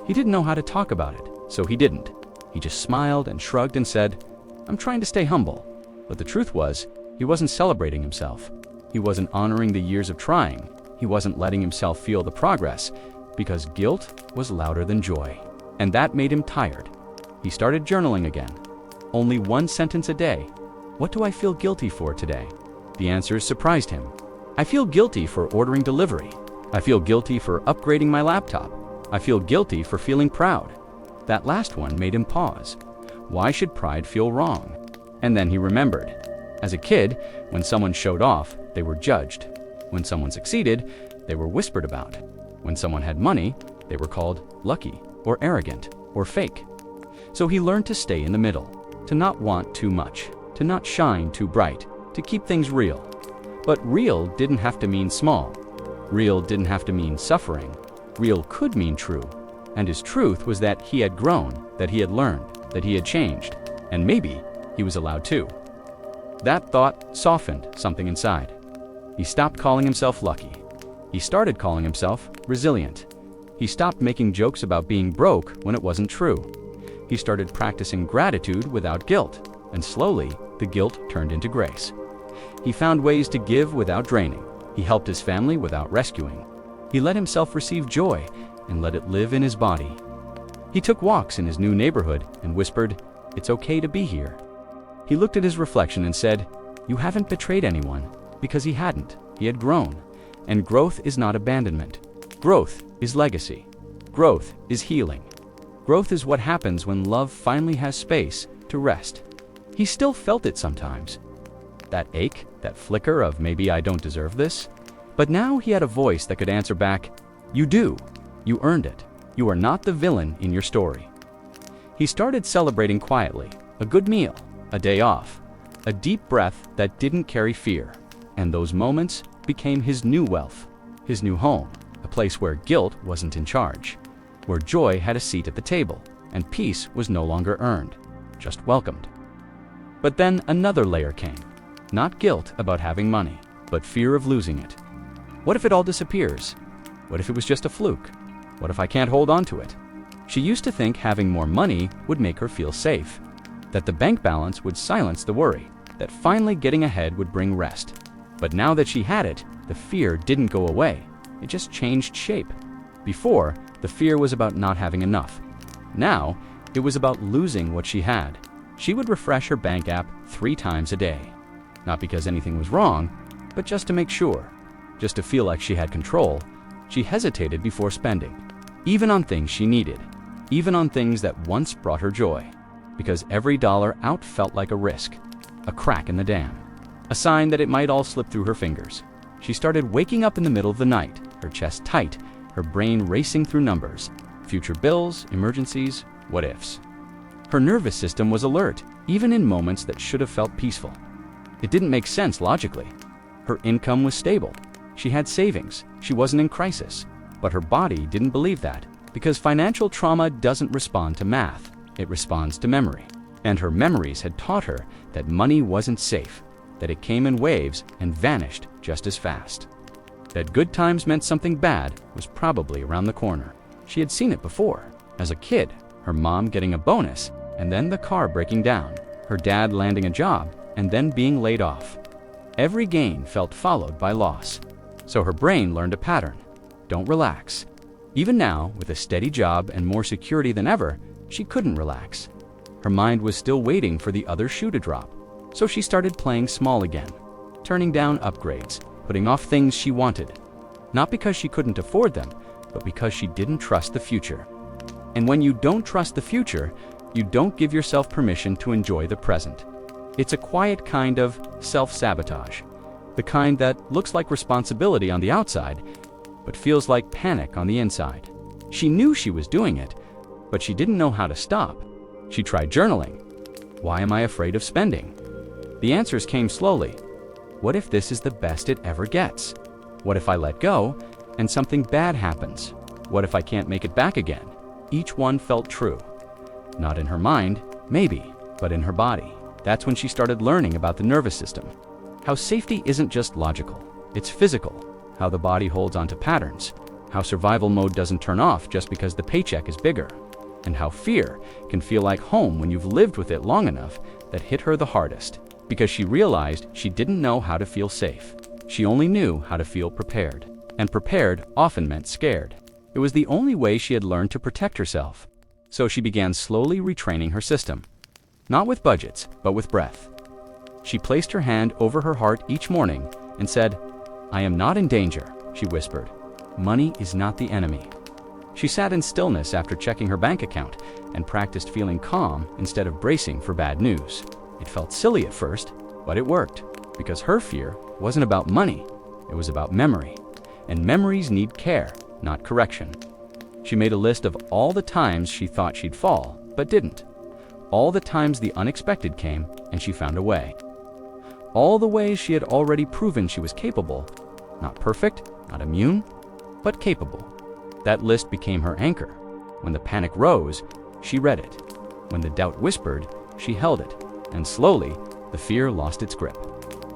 He didn't know how to talk about it, so he didn't. He just smiled and shrugged and said, "I'm trying to stay humble." But the truth was, he wasn't celebrating himself. He wasn't honoring the years of trying. He wasn't letting himself feel the progress, because guilt was louder than joy. And that made him tired. He started journaling again. Only one sentence a day. What do I feel guilty for today? The answers surprised him. I feel guilty for ordering delivery. I feel guilty for upgrading my laptop. I feel guilty for feeling proud. That last one made him pause. Why should pride feel wrong? And then he remembered. As a kid, when someone showed off, they were judged. When someone succeeded, they were whispered about. When someone had money, they were called lucky, or arrogant, or fake. So he learned to stay in the middle, to not want too much, to not shine too bright, to keep things real. But real didn't have to mean small. Real didn't have to mean suffering. Real could mean true. And his truth was that he had grown, that he had learned, that he had changed, and maybe he was allowed to. That thought softened something inside. He stopped calling himself lucky. He started calling himself resilient. He stopped making jokes about being broke when it wasn't true. He started practicing gratitude without guilt, and slowly, the guilt turned into grace. He found ways to give without draining. He helped his family without rescuing. He let himself receive joy and let it live in his body. He took walks in his new neighborhood and whispered, "It's okay to be here." He looked at his reflection and said, "You haven't betrayed anyone," because he hadn't. He had grown. And growth is not abandonment. Growth is legacy. Growth is healing. Growth is what happens when love finally has space to rest. He still felt it sometimes. That ache, that flicker of maybe I don't deserve this. But now he had a voice that could answer back, "You do. You earned it. You are not the villain in your story." He started celebrating quietly, a good meal, a day off, a deep breath that didn't carry fear. And those moments became his new wealth, his new home, a place where guilt wasn't in charge, where joy had a seat at the table, and peace was no longer earned, just welcomed. But then another layer came. Not guilt about having money, but fear of losing it. What if it all disappears? What if it was just a fluke? What if I can't hold on to it? She used to think having more money would make her feel safe, that the bank balance would silence the worry, that finally getting ahead would bring rest. But now that she had it, the fear didn't go away. It just changed shape. Before, the fear was about not having enough. Now, it was about losing what she had. She would refresh her bank app 3 times a day. Not because anything was wrong, but just to make sure. Just to feel like she had control. She hesitated before spending, even on things she needed, even on things that once brought her joy. Because every dollar out felt like a risk, a crack in the dam, a sign that it might all slip through her fingers. She started waking up in the middle of the night, her chest tight, her brain racing through numbers, future bills, emergencies, what ifs. Her nervous system was alert, even in moments that should have felt peaceful. It didn't make sense logically. Her income was stable. She had savings. She wasn't in crisis. But her body didn't believe that, because financial trauma doesn't respond to math. It responds to memory. And her memories had taught her that money wasn't safe, that it came in waves and vanished just as fast. That good times meant something bad was probably around the corner. She had seen it before. As a kid, her mom getting a bonus, and then the car breaking down, her dad landing a job, and then being laid off. Every gain felt followed by loss. So her brain learned a pattern. Don't relax. Even now, with a steady job and more security than ever, she couldn't relax. Her mind was still waiting for the other shoe to drop. So she started playing small again, turning down upgrades, putting off things she wanted. Not because she couldn't afford them, but because she didn't trust the future. And when you don't trust the future, you don't give yourself permission to enjoy the present. It's a quiet kind of self-sabotage, the kind that looks like responsibility on the outside, but feels like panic on the inside. She knew she was doing it, but she didn't know how to stop. She tried journaling. Why am I afraid of spending? The answers came slowly. What if this is the best it ever gets? What if I let go and something bad happens? What if I can't make it back again? Each one felt true. Not in her mind, maybe, but in her body. That's when she started learning about the nervous system. How safety isn't just logical, it's physical. How the body holds onto patterns. How survival mode doesn't turn off just because the paycheck is bigger. And how fear can feel like home when you've lived with it long enough. That hit her the hardest, because she realized she didn't know how to feel safe. She only knew how to feel prepared. And prepared often meant scared. It was the only way she had learned to protect herself. So she began slowly retraining her system. Not with budgets, but with breath. She placed her hand over her heart each morning and said, "I am not in danger," she whispered. "Money is not the enemy." She sat in stillness after checking her bank account and practiced feeling calm instead of bracing for bad news. It felt silly at first, but it worked, because her fear wasn't about money, it was about memory. And memories need care, not correction. She made a list of all the times she thought she'd fall, but didn't. All the times the unexpected came and she found a way. All the ways she had already proven she was capable, not perfect, not immune, but capable. That list became her anchor. When the panic rose, she read it. When the doubt whispered, she held it. And slowly, the fear lost its grip.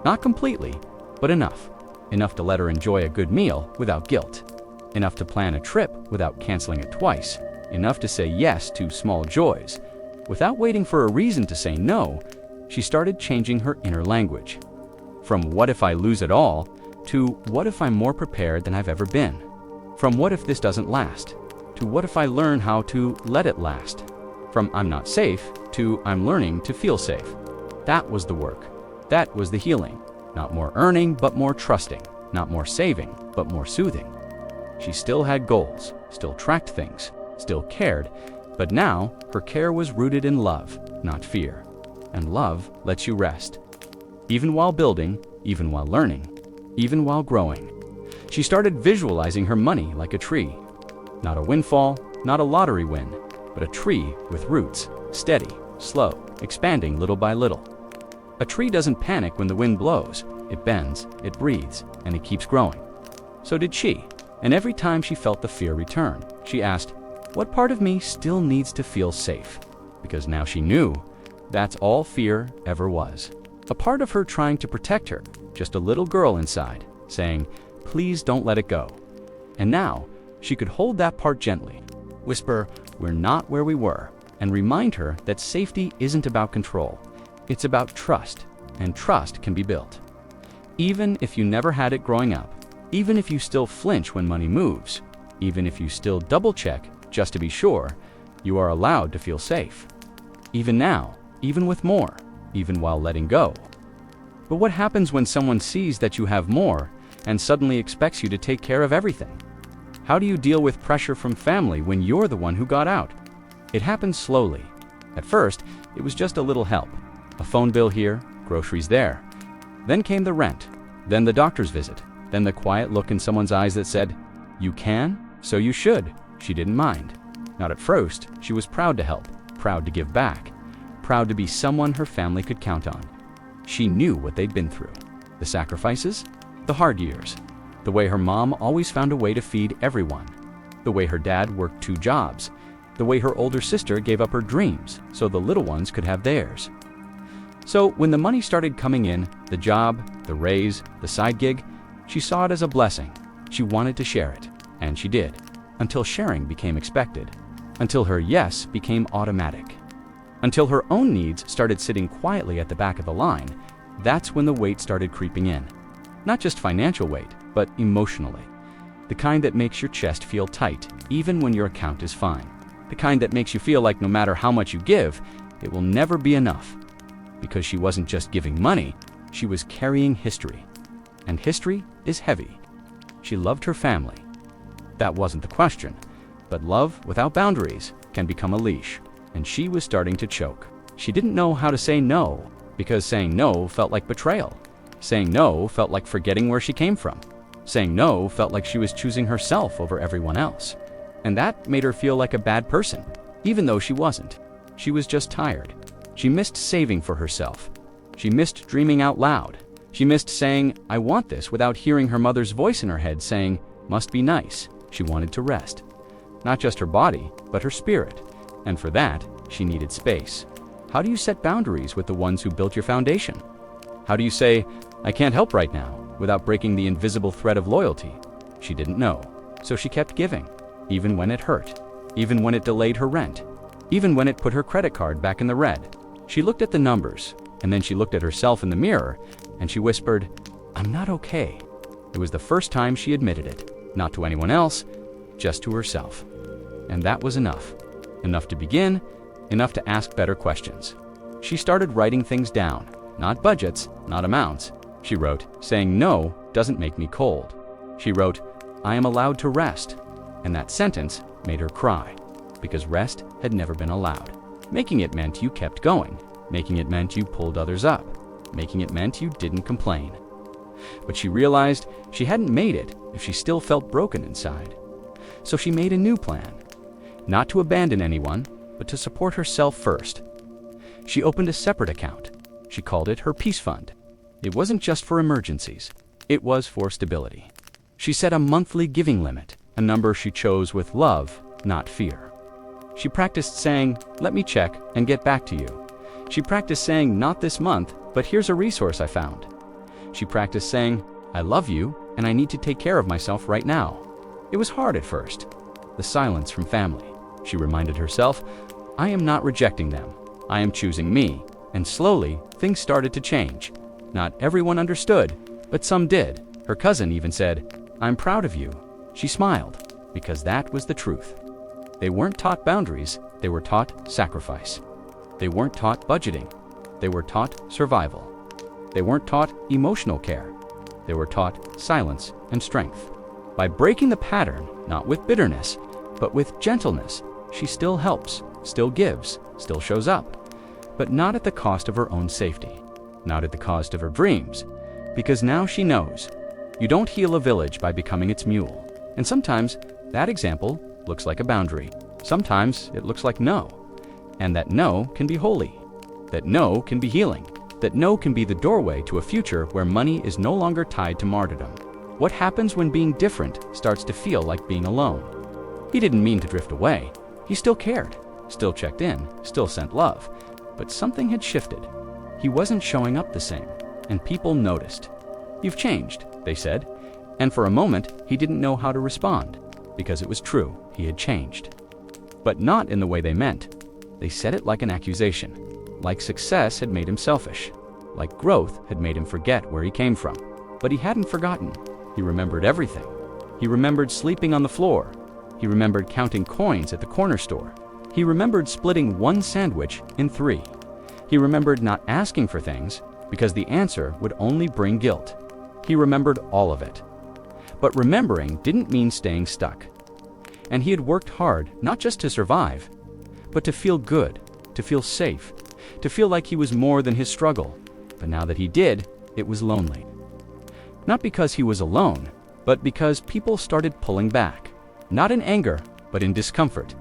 Not completely, but enough. Enough to let her enjoy a good meal without guilt. Enough to plan a trip without canceling it twice. Enough to say yes to small joys. Without waiting for a reason to say no, she started changing her inner language. From what if I lose it all, to what if I'm more prepared than I've ever been? From what if this doesn't last, to what if I learn how to let it last? From I'm not safe, to I'm learning to feel safe. That was the work. That was the healing. Not more earning, but more trusting. Not more saving, but more soothing. She still had goals, still tracked things, still cared, but now her care was rooted in love, not fear. And love lets you rest. Even while building, even while learning, even while growing. She started visualizing her money like a tree. Not a windfall, not a lottery win, but a tree with roots, steady, slow, expanding little by little. A tree doesn't panic when the wind blows. It bends, it breathes, and it keeps growing. So did she. And every time she felt the fear return, she asked, what part of me still needs to feel safe? Because now she knew that's all fear ever was. A part of her trying to protect her, just a little girl inside, saying, please don't let it go. And now she could hold that part gently, whisper, we're not where we were, and remind her that safety isn't about control. It's about trust, and trust can be built. Even if you never had it growing up, even if you still flinch when money moves, even if you still double-check just to be sure, you are allowed to feel safe. Even now, even with more, even while letting go. But what happens when someone sees that you have more and suddenly expects you to take care of everything? How do you deal with pressure from family when you're the one who got out? It happens slowly. At first, it was just a little help. A phone bill here, groceries there. Then came the rent, then the doctor's visit, then the quiet look in someone's eyes that said, you can, so you should. She didn't mind. Not at first. She was proud to help, proud to give back, proud to be someone her family could count on. She knew what they'd been through. The sacrifices, the hard years, the way her mom always found a way to feed everyone, the way her dad worked 2 jobs, the way her older sister gave up her dreams so the little ones could have theirs. So when the money started coming in, the job, the raise, the side gig, she saw it as a blessing. She wanted to share it, and she did, until sharing became expected, until her yes became automatic, until her own needs started sitting quietly at the back of the line. That's when the weight started creeping in. Not just financial weight, but emotionally. The kind that makes your chest feel tight, even when your account is fine. The kind that makes you feel like no matter how much you give, it will never be enough. Because she wasn't just giving money, she was carrying history. And history is heavy. She loved her family. That wasn't the question. But love without boundaries can become a leash. And she was starting to choke. She didn't know how to say no, because saying no felt like betrayal. Saying no felt like forgetting where she came from. Saying no felt like she was choosing herself over everyone else. And that made her feel like a bad person, even though she wasn't. She was just tired. She missed saving for herself. She missed dreaming out loud. She missed saying, I want this, without hearing her mother's voice in her head saying, must be nice. She wanted to rest. Not just her body, but her spirit. And for that, she needed space. How do you set boundaries with the ones who built your foundation? How do you say, I can't help right now, without breaking the invisible thread of loyalty? She didn't know, so she kept giving, even when it hurt, even when it delayed her rent, even when it put her credit card back in the red. She looked at the numbers, and then she looked at herself in the mirror, and she whispered, I'm not okay. It was the first time she admitted it, not to anyone else, just to herself. And that was enough. Enough to begin, enough to ask better questions. She started writing things down, not budgets, not amounts. She wrote, saying no doesn't make me cold. She wrote, I am allowed to rest. And that sentence made her cry, because rest had never been allowed. Making it meant you kept going. Making it meant you pulled others up. Making it meant you didn't complain. But she realized she hadn't made it if she still felt broken inside. So she made a new plan. Not to abandon anyone, but to support herself first. She opened a separate account. She called it her peace fund. It wasn't just for emergencies. It was for stability. She set a monthly giving limit, a number she chose with love, not fear. She practiced saying, let me check and get back to you. She practiced saying, not this month, but here's a resource I found. She practiced saying, I love you and I need to take care of myself right now. It was hard at first. The silence from family. She reminded herself, I am not rejecting them. I am choosing me. And slowly, things started to change. Not everyone understood, but some did. Her cousin even said, I'm proud of you. She smiled, because that was the truth. They weren't taught boundaries, they were taught sacrifice. They weren't taught budgeting, they were taught survival. They weren't taught emotional care, they were taught silence and strength. By breaking the pattern, not with bitterness, but with gentleness, she still helps, still gives, still shows up. But not at the cost of her own safety, not at the cost of her dreams, because now she knows you don't heal a village by becoming its mule. And sometimes that example looks like a boundary. Sometimes it looks like no. And that no can be holy. That no can be healing. That no can be the doorway to a future where money is no longer tied to martyrdom. What happens when being different starts to feel like being alone? He didn't mean to drift away. He still cared, still checked in, still sent love. But something had shifted. He wasn't showing up the same, and people noticed. You've changed, they said. And for a moment, he didn't know how to respond, because it was true, he had changed. But not in the way they meant. They said it like an accusation, like success had made him selfish, like growth had made him forget where he came from. But he hadn't forgotten. He remembered everything. He remembered sleeping on the floor. He remembered counting coins at the corner store. He remembered splitting one sandwich in 3. He remembered not asking for things because the answer would only bring guilt. He remembered all of it. But remembering didn't mean staying stuck. And he had worked hard, not just to survive, but to feel good, to feel safe, to feel like he was more than his struggle. But now that he did, it was lonely. Not because he was alone, but because people started pulling back. Not in anger, but in discomfort.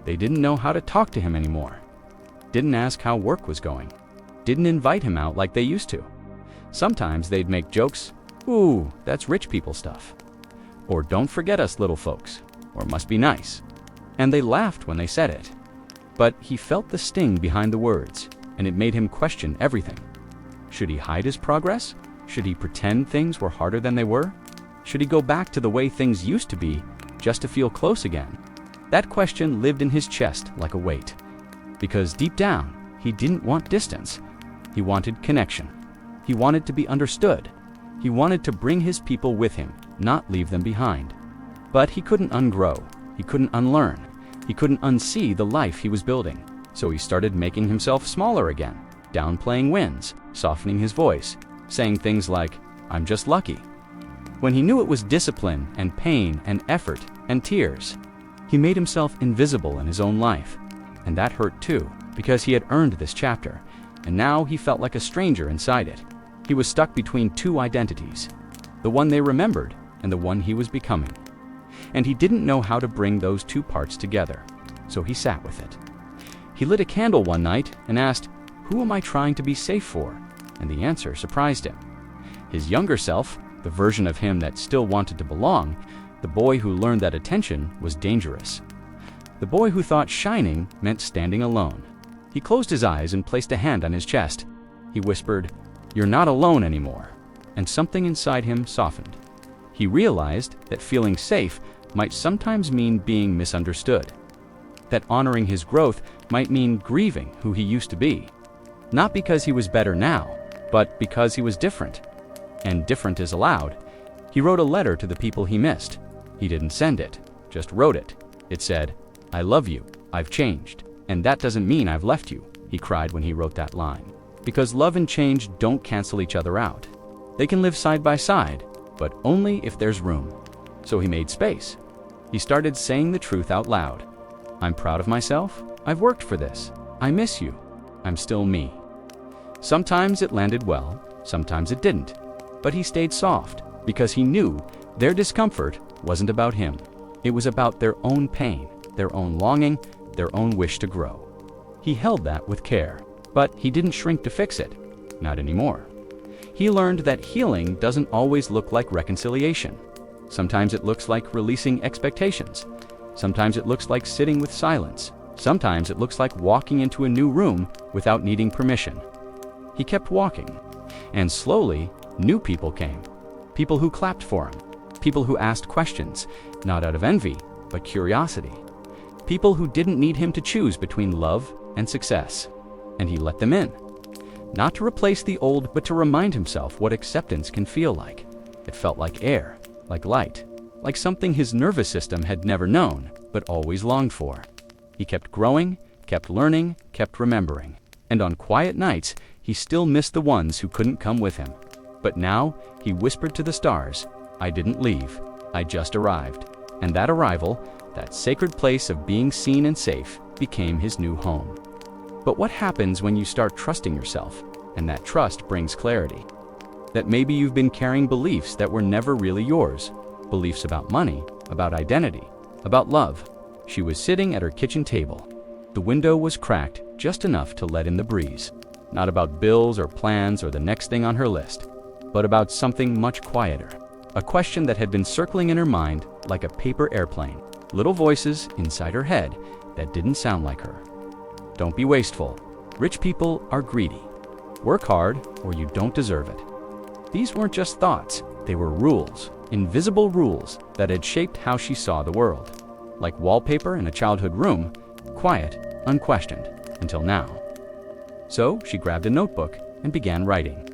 They didn't know how to talk to him anymore. Didn't ask how work was going. Didn't invite him out like they used to. Sometimes they'd make jokes, ooh, that's rich people stuff. Or don't forget us little folks. Or must be nice. And they laughed when they said it. But he felt the sting behind the words, and it made him question everything. Should he hide his progress? Should he pretend things were harder than they were? Should he go back to the way things used to be, just to feel close again? That question lived in his chest like a weight. Because deep down, he didn't want distance. He wanted connection. He wanted to be understood. He wanted to bring his people with him, not leave them behind. But he couldn't ungrow. He couldn't unlearn. He couldn't unsee the life he was building. So he started making himself smaller again, downplaying wins, softening his voice, saying things like, I'm just lucky. When he knew it was discipline and pain and effort and tears, he made himself invisible in his own life. And that hurt too, because he had earned this chapter, and now he felt like a stranger inside it. He was stuck between 2 identities, the one they remembered and the one he was becoming. And he didn't know how to bring those two parts together, so he sat with it. He lit a candle one night and asked, "Who am I trying to be safe for?" And the answer surprised him. His younger self, the version of him that still wanted to belong, the boy who learned that attention was dangerous. The boy who thought shining meant standing alone. He closed his eyes and placed a hand on his chest. He whispered, "You're not alone anymore," and something inside him softened. He realized that feeling safe might sometimes mean being misunderstood. That honoring his growth might mean grieving who he used to be. Not because he was better now, but because he was different. And different is allowed. He wrote a letter to the people he missed. He didn't send it, just wrote it. It said, "I love you, I've changed, and that doesn't mean I've left you," he cried when he wrote that line. Because love and change don't cancel each other out. They can live side by side, but only if there's room. So he made space. He started saying the truth out loud. "I'm proud of myself. I've worked for this. I miss you. I'm still me." Sometimes it landed well, sometimes it didn't. But he stayed soft because he knew their discomfort wasn't about him. It was about their own pain, their own longing, their own wish to grow. He held that with care, but he didn't shrink to fix it. Not anymore. He learned that healing doesn't always look like reconciliation. Sometimes it looks like releasing expectations. Sometimes it looks like sitting with silence. Sometimes it looks like walking into a new room without needing permission. He kept walking, and slowly, new people came. People who clapped for him. People who asked questions, not out of envy, but curiosity. People who didn't need him to choose between love and success. And he let them in. Not to replace the old, but to remind himself what acceptance can feel like. It felt like air, like light, like something his nervous system had never known, but always longed for. He kept growing, kept learning, kept remembering. And on quiet nights, he still missed the ones who couldn't come with him. But now, he whispered to the stars, "I didn't leave, I just arrived." And that arrival, that sacred place of being seen and safe, became his new home. But what happens when you start trusting yourself, and that trust brings clarity? That maybe you've been carrying beliefs that were never really yours. Beliefs about money, about identity, about love. She was sitting at her kitchen table. The window was cracked just enough to let in the breeze. Not about bills or plans or the next thing on her list, but about something much quieter. A question that had been circling in her mind like a paper airplane. Little voices inside her head that didn't sound like her. Don't be wasteful. Rich people are greedy. Work hard or you don't deserve it. These weren't just thoughts, they were rules, invisible rules that had shaped how she saw the world. Like wallpaper in a childhood room, quiet, unquestioned, until now. So she grabbed a notebook and began writing.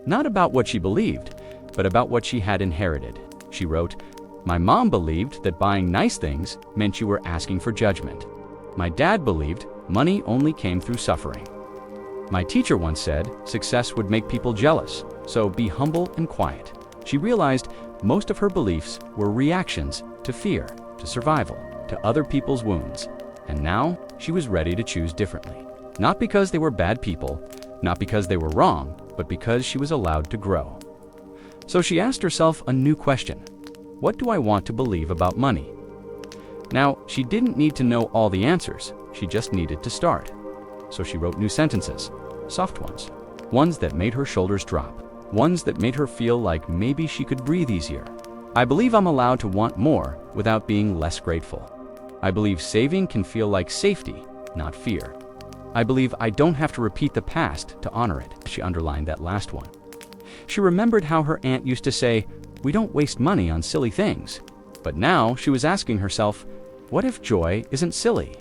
Not about what she believed, but about what she had inherited. She wrote, "My mom believed that buying nice things meant you were asking for judgment. My dad believed money only came through suffering. My teacher once said success would make people jealous, so be humble and quiet." She realized most of her beliefs were reactions to fear, to survival, to other people's wounds. And now she was ready to choose differently. Not because they were bad people, not because they were wrong, but because she was allowed to grow. So she asked herself a new question. What do I want to believe about money? Now, she didn't need to know all the answers, she just needed to start. So she wrote new sentences, soft ones that made her shoulders drop, ones that made her feel like maybe she could breathe easier. I believe I'm allowed to want more without being less grateful. I believe saving can feel like safety, not fear. I believe I don't have to repeat the past to honor it. She underlined that last one. She remembered how her aunt used to say, "We don't waste money on silly things." But now she was asking herself, what if joy isn't silly?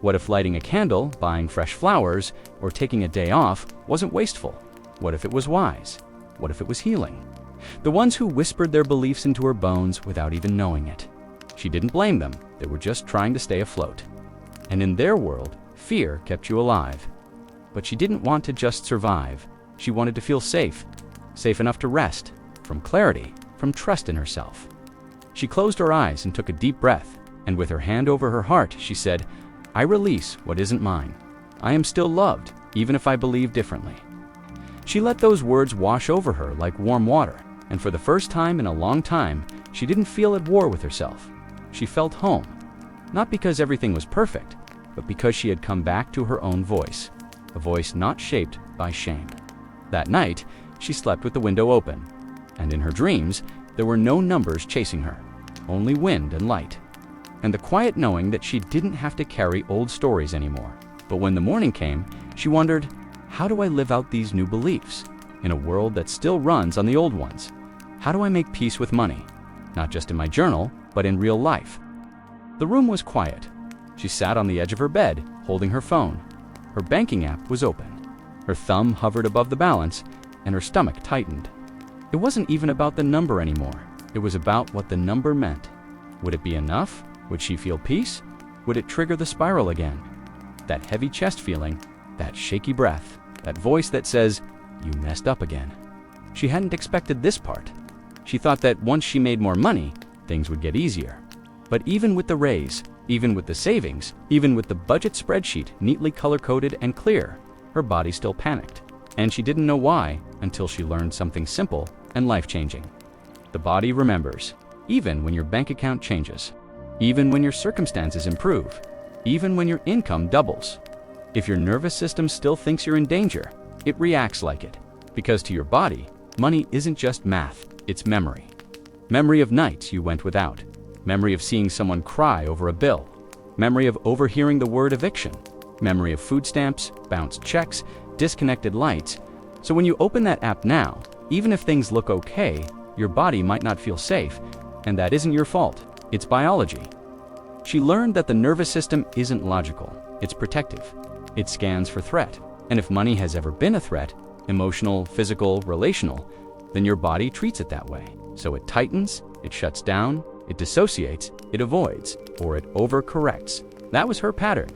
What if lighting a candle, buying fresh flowers, or taking a day off wasn't wasteful? What if it was wise? What if it was healing? The ones who whispered their beliefs into her bones without even knowing it. She didn't blame them, they were just trying to stay afloat. And in their world, fear kept you alive. But she didn't want to just survive. She wanted to feel safe, safe enough to rest, from clarity, from trust in herself. She closed her eyes and took a deep breath, and with her hand over her heart, she said, "I release what isn't mine. I am still loved, even if I believe differently." She let those words wash over her like warm water, and for the first time in a long time, She didn't feel at war with herself. She felt home. Not because everything was perfect, but because she had come back to her own voice, a voice not shaped by shame. That night, she slept with the window open, and in her dreams, there were no numbers chasing her, only wind and light, and the quiet knowing that she didn't have to carry old stories anymore. But when the morning came, she wondered, how do I live out these new beliefs in a world that still runs on the old ones? How do I make peace with money, not just in my journal, but in real life? The room was quiet. She sat on the edge of her bed, holding her phone. Her banking app was open. Her thumb hovered above the balance, and her stomach tightened. It wasn't even about the number anymore. It was about what the number meant. Would it be enough? Would she feel peace? Would it trigger the spiral again? That heavy chest feeling, that shaky breath, that voice that says, "You messed up again." She hadn't expected this part. She thought that once she made more money, things would get easier. But even with the raise, even with the savings, even with the budget spreadsheet neatly color-coded and clear, her body still panicked. And she didn't know why until she learned something simple and life-changing. The body remembers, even when your bank account changes, even when your circumstances improve, even when your income doubles. If your nervous system still thinks you're in danger, it reacts like it. Because to your body, money isn't just math, it's memory. Memory of nights you went without. Memory of seeing someone cry over a bill. Memory of overhearing the word eviction. Memory of food stamps, bounced checks, disconnected lights. So when you open that app now, even if things look okay, your body might not feel safe, and that isn't your fault, it's biology. She learned that the nervous system isn't logical, it's protective. It scans for threat, and if money has ever been a threat, emotional, physical, relational, then your body treats it that way. So it tightens, it shuts down, it dissociates, it avoids, or it overcorrects. That was her pattern.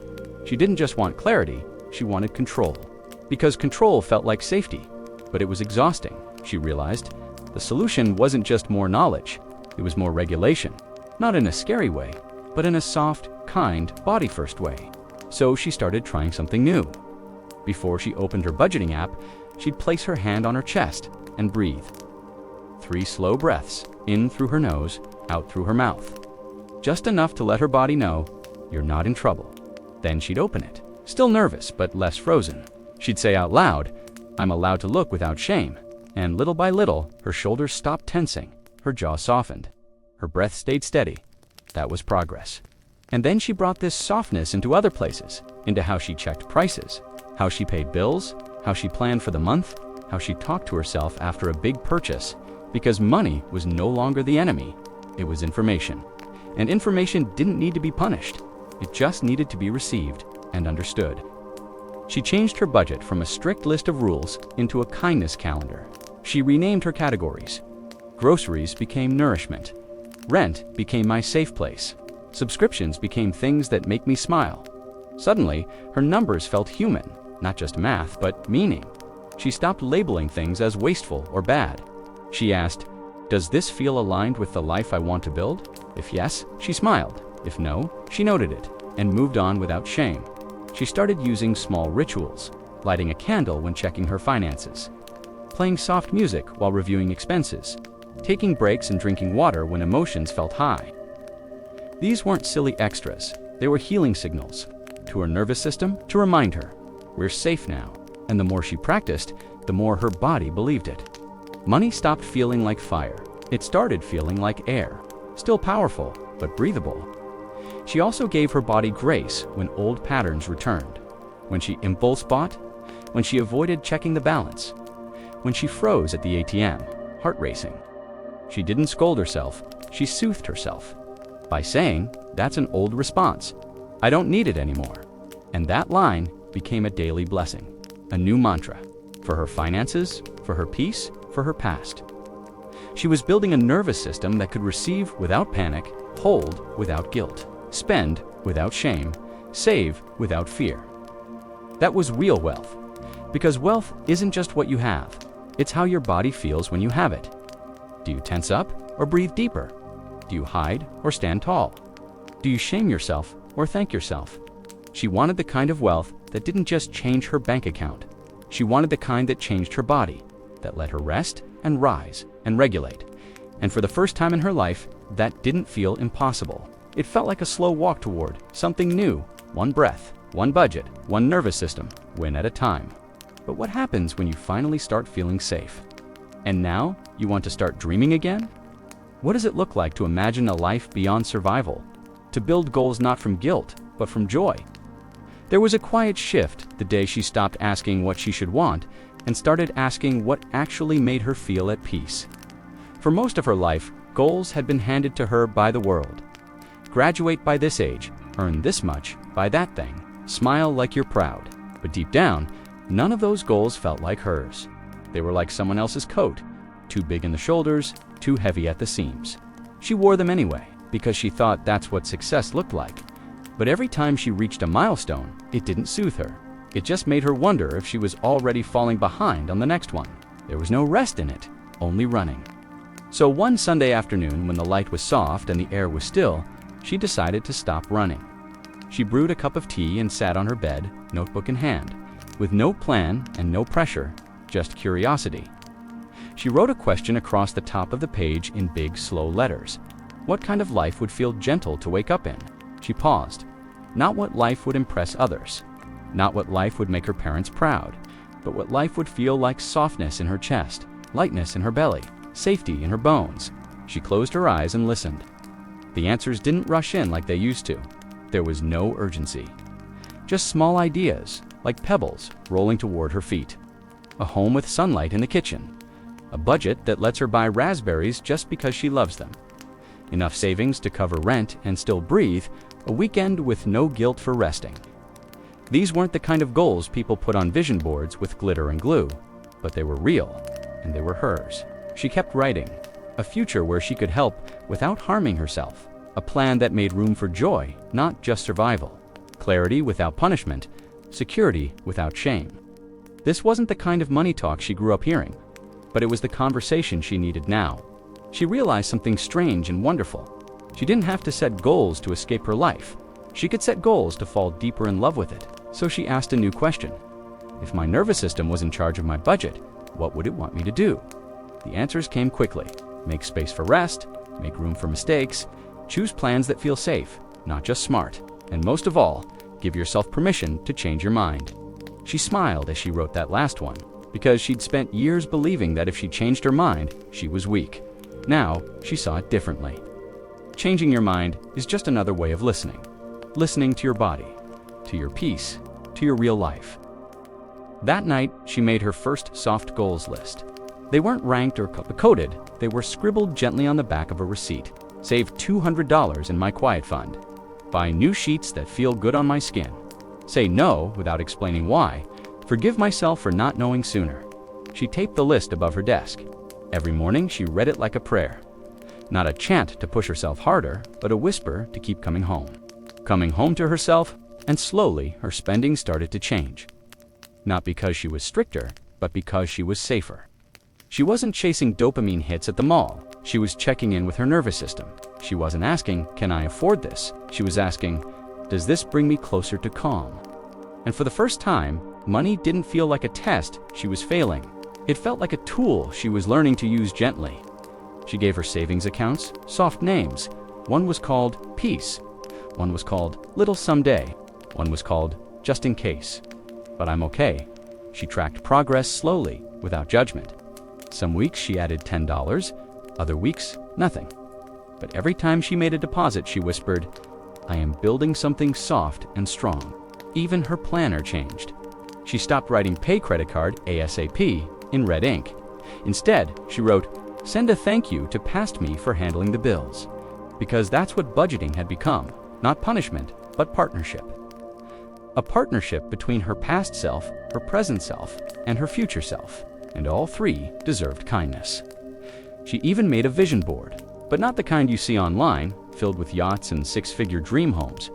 She didn't just want clarity, she wanted control. Because control felt like safety, but it was exhausting, she realized. The solution wasn't just more knowledge, it was more regulation. Not in a scary way, but in a soft, kind, body-first way. So she started trying something new. Before she opened her budgeting app, she'd place her hand on her chest and breathe. 3 slow breaths, in through her nose, out through her mouth. Just enough to let her body know, you're not in trouble. Then she'd open it, still nervous but less frozen. She'd say out loud, I'm allowed to look without shame. And little by little, her shoulders stopped tensing, her jaw softened. Her breath stayed steady. That was progress. And then she brought this softness into other places, into how she checked prices, how she paid bills, how she planned for the month, how she talked to herself after a big purchase, because money was no longer the enemy, it was information. And information didn't need to be punished, it just needed to be received and understood. She changed her budget from a strict list of rules into a kindness calendar. She renamed her categories. Groceries became nourishment. Rent became my safe place. Subscriptions became things that make me smile. Suddenly, her numbers felt human, not just math, but meaning. She stopped labeling things as wasteful or bad. She asked, does this feel aligned with the life I want to build? If yes, she smiled. If no, she noted it and moved on without shame. She started using small rituals, lighting a candle when checking her finances, playing soft music while reviewing expenses, taking breaks and drinking water when emotions felt high. These weren't silly extras, they were healing signals to her nervous system to remind her, we're safe now. And the more she practiced, the more her body believed it. Money stopped feeling like fire. It started feeling like air, still powerful, but breathable. She also gave her body grace when old patterns returned, when she impulse bought, when she avoided checking the balance, when she froze at the ATM, heart racing. She didn't scold herself, she soothed herself by saying, that's an old response. I don't need it anymore. And that line became a daily blessing, a new mantra for her finances, for her peace, for her past. She was building a nervous system that could receive without panic, hold without guilt, spend without shame, save without fear. That was real wealth, because wealth isn't just what you have, it's how your body feels when you have it. Do you tense up or breathe deeper? Do you hide or stand tall? Do you shame yourself or thank yourself? She wanted the kind of wealth that didn't just change her bank account. She wanted the kind that changed her body, that let her rest and rise and regulate. And for the first time in her life, that didn't feel impossible. It felt like a slow walk toward something new, one breath, one budget, one nervous system, win at a time. But what happens when you finally start feeling safe? And now, you want to start dreaming again? What does it look like to imagine a life beyond survival? To build goals not from guilt, but from joy? There was a quiet shift the day she stopped asking what she should want and started asking what actually made her feel at peace. For most of her life, goals had been handed to her by the world. Graduate by this age, earn this much, buy that thing, smile like you're proud. But deep down, none of those goals felt like hers. They were like someone else's coat, too big in the shoulders, too heavy at the seams. She wore them anyway, because she thought that's what success looked like. But every time she reached a milestone, it didn't soothe her. It just made her wonder if she was already falling behind on the next one. There was no rest in it, only running. So one Sunday afternoon, when the light was soft and the air was still, she decided to stop running. She brewed a cup of tea and sat on her bed, notebook in hand, with no plan and no pressure, just curiosity. She wrote a question across the top of the page in big, slow letters. What kind of life would feel gentle to wake up in? She paused. Not what life would impress others. Not what life would make her parents proud, but what life would feel like: softness in her chest, lightness in her belly, safety in her bones. She closed her eyes and listened. The answers didn't rush in like they used to. There was no urgency. Just small ideas, like pebbles rolling toward her feet. A home with sunlight in the kitchen. A budget that lets her buy raspberries just because she loves them. Enough savings to cover rent and still breathe, a weekend with no guilt for resting. These weren't the kind of goals people put on vision boards with glitter and glue, but they were real, and they were hers. She kept writing. A future where she could help without harming herself. A plan that made room for joy, not just survival. Clarity without punishment. Security without shame. This wasn't the kind of money talk she grew up hearing, but it was the conversation she needed now. She realized something strange and wonderful. She didn't have to set goals to escape her life. She could set goals to fall deeper in love with it. So she asked a new question. If my nervous system was in charge of my budget, what would it want me to do? The answers came quickly. Make space for rest, make room for mistakes, choose plans that feel safe, not just smart, and most of all, give yourself permission to change your mind. She smiled as she wrote that last one, because she'd spent years believing that if she changed her mind, she was weak. Now, she saw it differently. Changing your mind is just another way of listening. Listening to your body, to your peace, to your real life. That night, she made her first soft goals list. They weren't ranked or coded, they were scribbled gently on the back of a receipt. Save $200 in my quiet fund. Buy new sheets that feel good on my skin. Say no without explaining why. Forgive myself for not knowing sooner. She taped the list above her desk. Every morning, she read it like a prayer. Not a chant to push herself harder, but a whisper to keep coming home. Coming home to herself, and slowly her spending started to change. Not because she was stricter, but because she was safer. She wasn't chasing dopamine hits at the mall. She was checking in with her nervous system. She wasn't asking, can I afford this? She was asking, does this bring me closer to calm? And for the first time, money didn't feel like a test she was failing. It felt like a tool she was learning to use gently. She gave her savings accounts soft names. One was called Peace. One was called Little Someday. One was called Just in Case. But I'm okay. She tracked progress slowly, without judgment. Some weeks she added $10, other weeks, nothing. But every time she made a deposit, she whispered, I am building something soft and strong. Even her planner changed. She stopped writing pay credit card ASAP in red ink. Instead, she wrote, send a thank you to past me for handling the bills. Because that's what budgeting had become, not punishment, but partnership. A partnership between her past self, her present self, and her future self. And all three deserved kindness. She even made a vision board, but not the kind you see online, filled with yachts and six-figure dream homes.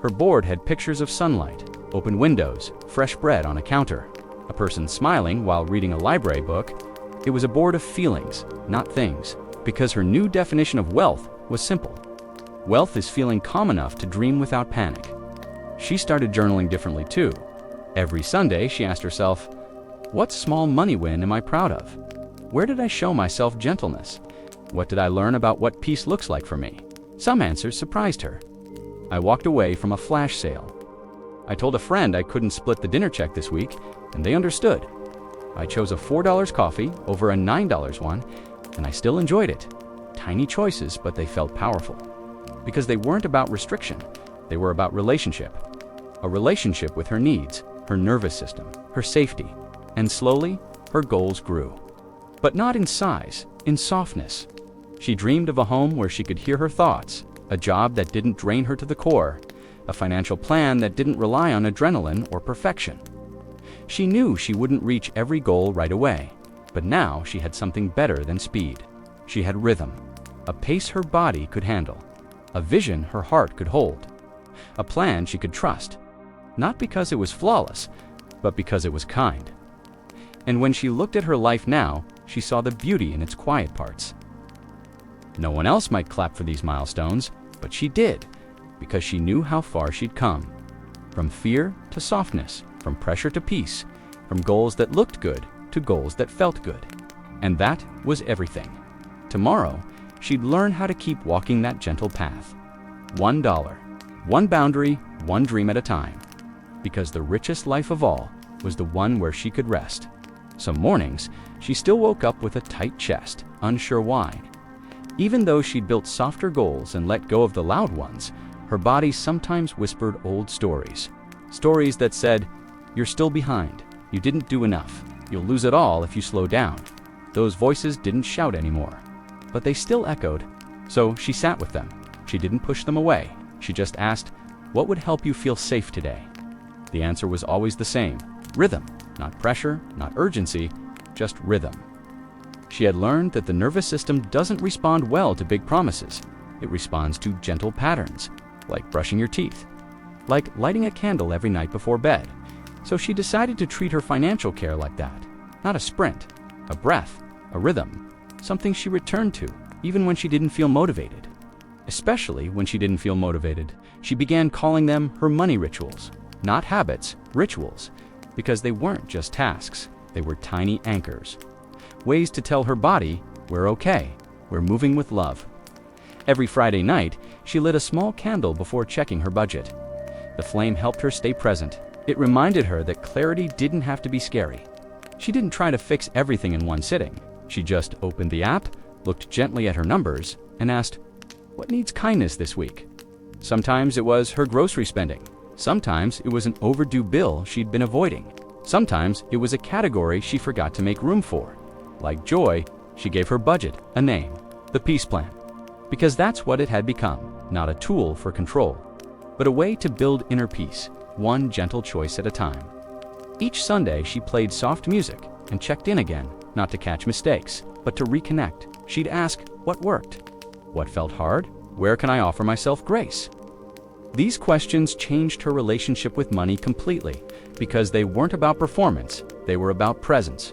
Her board had pictures of sunlight, open windows, fresh bread on a counter, a person smiling while reading a library book. It was a board of feelings, not things, because her new definition of wealth was simple. Wealth is feeling calm enough to dream without panic. She started journaling differently too. Every Sunday, she asked herself, what small money win am I proud of? Where did I show myself gentleness? What did I learn about what peace looks like for me? Some answers surprised her. I walked away from a flash sale. I told a friend I couldn't split the dinner check this week, and they understood. I chose a $4 coffee over a $9 one, and I still enjoyed it. Tiny choices, but they felt powerful. Because they weren't about restriction, they were about relationship. A relationship with her needs, her nervous system, her safety, and slowly, her goals grew. But not in size, in softness. She dreamed of a home where she could hear her thoughts, a job that didn't drain her to the core, a financial plan that didn't rely on adrenaline or perfection. She knew she wouldn't reach every goal right away, but now she had something better than speed. She had rhythm, a pace her body could handle, a vision her heart could hold, a plan she could trust, not because it was flawless, but because it was kind. And when she looked at her life now, she saw the beauty in its quiet parts. No one else might clap for these milestones, but she did, because she knew how far she'd come. From fear to softness, from pressure to peace, from goals that looked good to goals that felt good. And that was everything. Tomorrow, she'd learn how to keep walking that gentle path. $1, one boundary, one dream at a time. Because the richest life of all was the one where she could rest. Some mornings, she still woke up with a tight chest, unsure why. Even though she'd built softer goals and let go of the loud ones, her body sometimes whispered old stories. Stories that said, "You're still behind. You didn't do enough. You'll lose it all if you slow down." Those voices didn't shout anymore, but they still echoed. So she sat with them. She didn't push them away. She just asked, "What would help you feel safe today?" The answer was always the same: rhythm. Not pressure, not urgency, just rhythm. She had learned that the nervous system doesn't respond well to big promises. It responds to gentle patterns, like brushing your teeth, like lighting a candle every night before bed. So she decided to treat her financial care like that. Not a sprint, a breath, a rhythm, something she returned to, even when she didn't feel motivated. Especially when she didn't feel motivated, she began calling them her money rituals. Not habits, rituals. Because they weren't just tasks, they were tiny anchors. Ways to tell her body, we're okay, we're moving with love. Every Friday night, she lit a small candle before checking her budget. The flame helped her stay present. It reminded her that clarity didn't have to be scary. She didn't try to fix everything in one sitting. She just opened the app, looked gently at her numbers, and asked, "What needs kindness this week?" Sometimes it was her grocery spending. Sometimes it was an overdue bill she'd been avoiding. Sometimes it was a category she forgot to make room for. Like joy, she gave her budget a name, the peace plan. Because that's what it had become, not a tool for control, but a way to build inner peace, one gentle choice at a time. Each Sunday she played soft music and checked in again, not to catch mistakes, but to reconnect. She'd ask, what worked? What felt hard? Where can I offer myself grace? These questions changed her relationship with money completely, because they weren't about performance, they were about presence.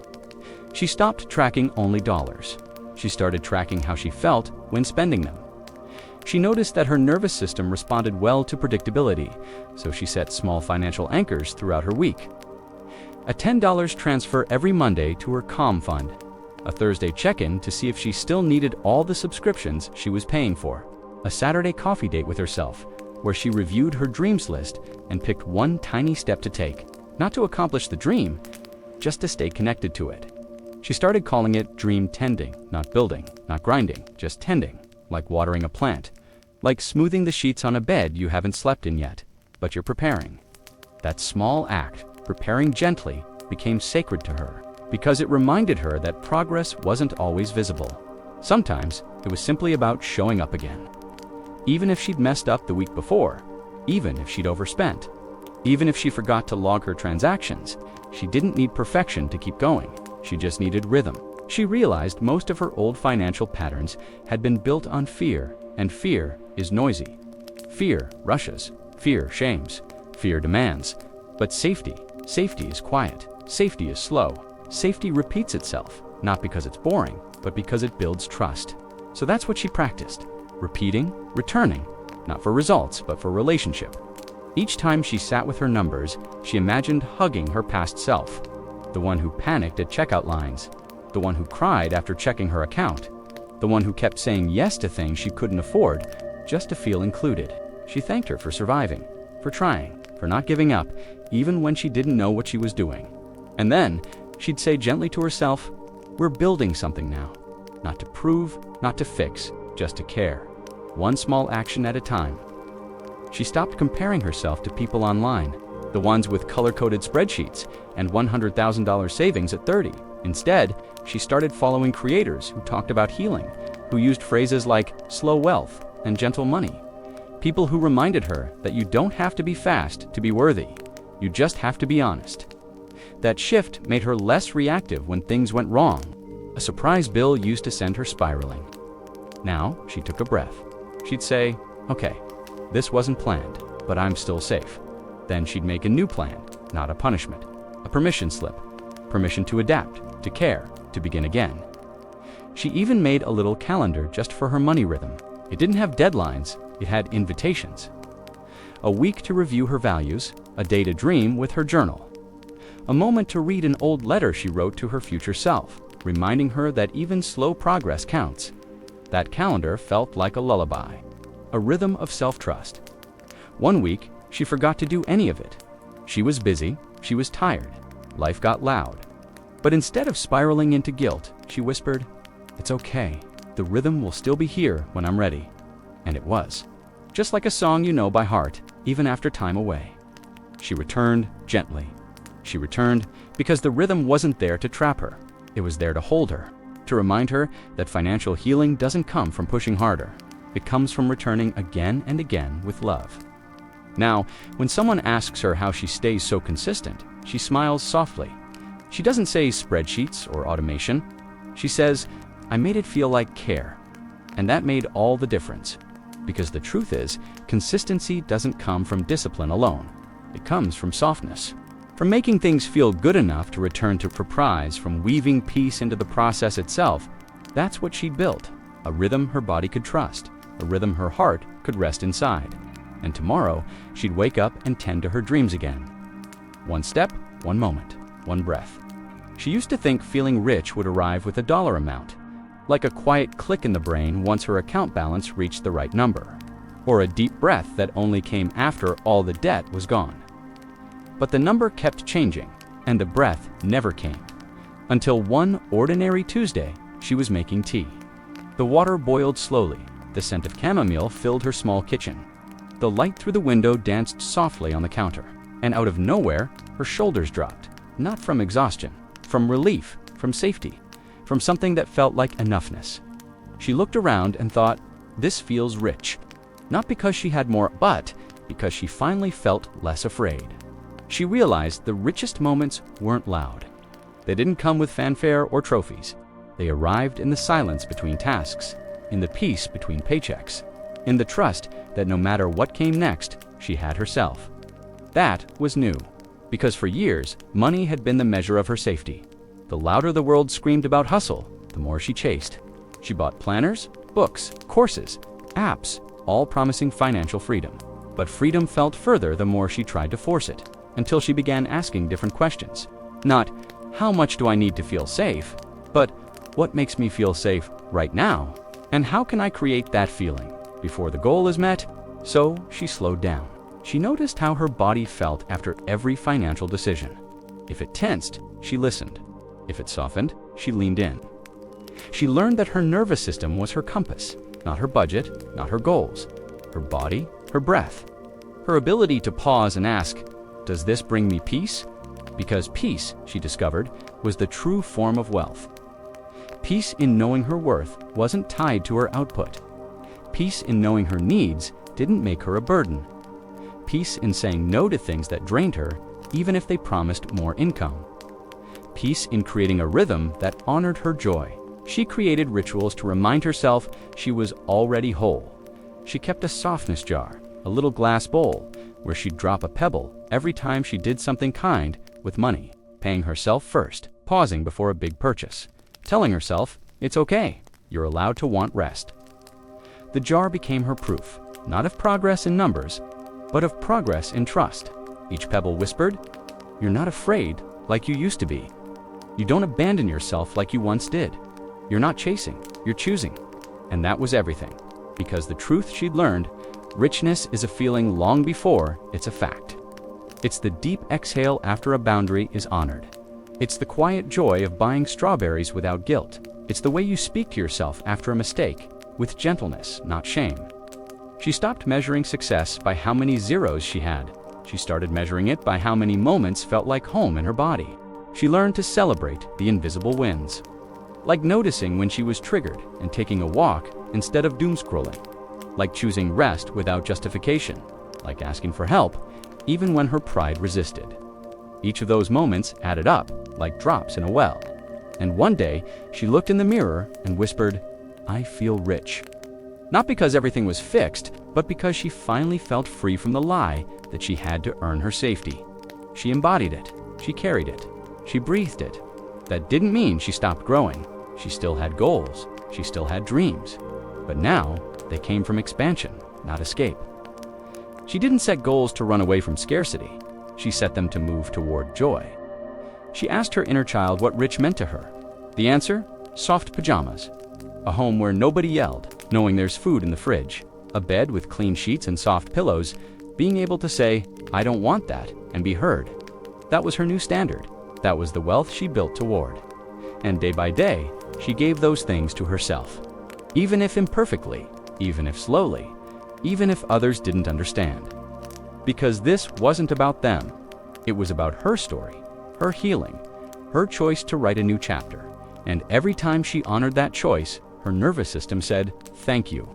She stopped tracking only dollars. She started tracking how she felt when spending them. She noticed that her nervous system responded well to predictability, so she set small financial anchors throughout her week. A $10 transfer every Monday to her Calm fund. A Thursday check-in to see if she still needed all the subscriptions she was paying for. A Saturday coffee date with herself, where she reviewed her dreams list and picked one tiny step to take, not to accomplish the dream, just to stay connected to it. She started calling it dream tending, not building, not grinding, just tending, like watering a plant, like smoothing the sheets on a bed you haven't slept in yet, but you're preparing. That small act, preparing gently, became sacred to her, because it reminded her that progress wasn't always visible. Sometimes it was simply about showing up again. Even if she'd messed up the week before, even if she'd overspent, even if she forgot to log her transactions, she didn't need perfection to keep going. She just needed rhythm. She realized most of her old financial patterns had been built on fear, and fear is noisy. Fear rushes, fear shames, fear demands. But safety is quiet. Safety is slow. Safety repeats itself, not because it's boring, but because it builds trust. So that's what she practiced. Repeating, returning, not for results, but for relationship. Each time she sat with her numbers, she imagined hugging her past self. The one who panicked at checkout lines, the one who cried after checking her account, the one who kept saying yes to things she couldn't afford just to feel included. She thanked her for surviving, for trying, for not giving up, even when she didn't know what she was doing. And then she'd say gently to herself, "We're building something now. Not to prove, not to fix, just to care. One small action at a time." She stopped comparing herself to people online, the ones with color-coded spreadsheets and $100,000 savings at 30. Instead, she started following creators who talked about healing, who used phrases like slow wealth and gentle money. People who reminded her that you don't have to be fast to be worthy. You just have to be honest. That shift made her less reactive when things went wrong. A surprise bill used to send her spiraling. Now, she took a breath. She'd say, "Okay, this wasn't planned, but I'm still safe." Then she'd make a new plan, not a punishment, a permission slip, permission to adapt, to care, to begin again. She even made a little calendar just for her money rhythm. It didn't have deadlines, it had invitations. A week to review her values, a day to dream with her journal. A moment to read an old letter she wrote to her future self, reminding her that even slow progress counts. That calendar felt like a lullaby, a rhythm of self-trust. One week, she forgot to do any of it. She was busy, she was tired, life got loud. But instead of spiraling into guilt, she whispered, "It's okay, the rhythm will still be here when I'm ready." And it was. Just like a song you know by heart, even after time away. She returned gently. She returned because the rhythm wasn't there to trap her. It was there to hold her, to remind her that financial healing doesn't come from pushing harder. It comes from returning again and again with love. Now, when someone asks her how she stays so consistent, she smiles softly. She doesn't say spreadsheets or automation. She says, "I made it feel like care." And that made all the difference. Because the truth is, consistency doesn't come from discipline alone. It comes from softness. From making things feel good enough to return to surprise, from weaving peace into the process itself. That's what she'd built. A rhythm her body could trust. A rhythm her heart could rest inside. And tomorrow, she'd wake up and tend to her dreams again. One step, one moment, one breath. She used to think feeling rich would arrive with a dollar amount, like a quiet click in the brain once her account balance reached the right number, or a deep breath that only came after all the debt was gone. But the number kept changing, and the breath never came. Until one ordinary Tuesday, she was making tea. The water boiled slowly. The scent of chamomile filled her small kitchen. The light through the window danced softly on the counter. And out of nowhere, her shoulders dropped. Not from exhaustion, from relief, from safety, from something that felt like enoughness. She looked around and thought, "This feels rich." Not because she had more, but because she finally felt less afraid. She realized the richest moments weren't loud. They didn't come with fanfare or trophies. They arrived in the silence between tasks, in the peace between paychecks, in the trust that no matter what came next, she had herself. That was new, because for years, money had been the measure of her safety. The louder the world screamed about hustle, the more she chased. She bought planners, books, courses, apps, all promising financial freedom. But freedom felt further the more she tried to force it, until she began asking different questions. Not, "How much do I need to feel safe?" but, "What makes me feel safe right now? And how can I create that feeling before the goal is met?" So she slowed down. She noticed how her body felt after every financial decision. If it tensed, she listened. If it softened, she leaned in. She learned that her nervous system was her compass, not her budget, not her goals. Her body, her breath. Her ability to pause and ask, "Does this bring me peace?" Because peace, she discovered, was the true form of wealth. Peace in knowing her worth wasn't tied to her output. Peace in knowing her needs didn't make her a burden. Peace in saying no to things that drained her, even if they promised more income. Peace in creating a rhythm that honored her joy. She created rituals to remind herself she was already whole. She kept a softness jar, a little glass bowl, where she'd drop a pebble every time she did something kind with money, paying herself first, pausing before a big purchase, telling herself, "It's okay, you're allowed to want rest." The jar became her proof, not of progress in numbers, but of progress in trust. Each pebble whispered, "You're not afraid like you used to be. You don't abandon yourself like you once did. You're not chasing, you're choosing. And that was everything. Because the truth she'd learned, richness is a feeling long before it's a fact. It's the deep exhale after a boundary is honored. It's the quiet joy of buying strawberries without guilt. It's the way you speak to yourself after a mistake, with gentleness, not shame. She stopped measuring success by how many zeros she had. She started measuring it by how many moments felt like home in her body. She learned to celebrate the invisible wins. Like noticing when she was triggered and taking a walk instead of doom scrolling. Like choosing rest without justification. Like asking for help, even when her pride resisted. Each of those moments added up like drops in a well. And one day, she looked in the mirror and whispered, "I feel rich." Not because everything was fixed, but because she finally felt free from the lie that she had to earn her safety. She embodied it. She carried it. She breathed it. That didn't mean she stopped growing. She still had goals. She still had dreams. But now, they came from expansion, not escape. She didn't set goals to run away from scarcity. She set them to move toward joy. She asked her inner child what rich meant to her. The answer? Soft pajamas. A home where nobody yelled, knowing there's food in the fridge. A bed with clean sheets and soft pillows. Being able to say, "I don't want that," and be heard. That was her new standard. That was the wealth she built toward. And day by day, she gave those things to herself. Even if imperfectly, even if slowly, even if others didn't understand. Because this wasn't about them. It was about her story, her healing, her choice to write a new chapter. And every time she honored that choice, her nervous system said, "Thank you."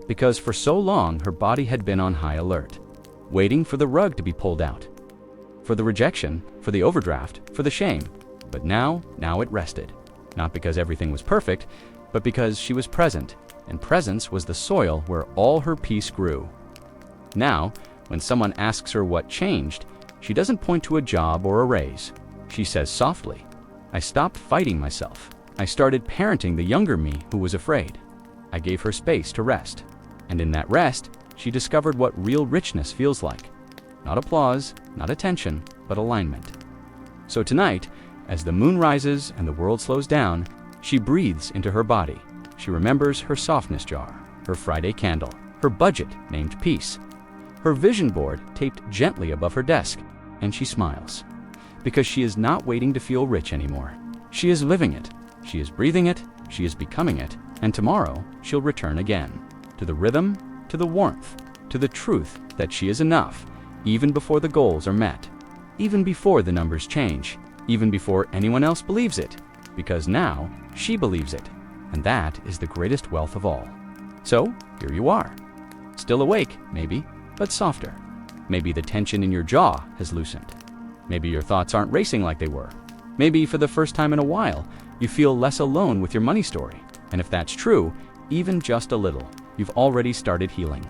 Because for so long, her body had been on high alert, waiting for the rug to be pulled out. For the rejection, for the overdraft, for the shame. But now it rested. Not because everything was perfect, but because she was present, and presence was the soil where all her peace grew. Now, when someone asks her what changed, she doesn't point to a job or a raise. She says softly, "I stopped fighting myself. I started parenting the younger me who was afraid." I gave her space to rest. And in that rest, she discovered what real richness feels like. Not applause, not attention, but alignment. So tonight, as the moon rises and the world slows down, she breathes into her body. She remembers her softness jar, her Friday candle, her budget named peace, her vision board taped gently above her desk, and she smiles. Because she is not waiting to feel rich anymore. She is living it. She is breathing it. She is becoming it. And tomorrow, she'll return again. To the rhythm, to the warmth, to the truth that she is enough, even before the goals are met, even before the numbers change, even before anyone else believes it, because now she believes it, and that is the greatest wealth of all. So, here you are. Still awake, maybe, but softer. Maybe the tension in your jaw has loosened. Maybe your thoughts aren't racing like they were. Maybe for the first time in a while, you feel less alone with your money story. And if that's true, even just a little, you've already started healing.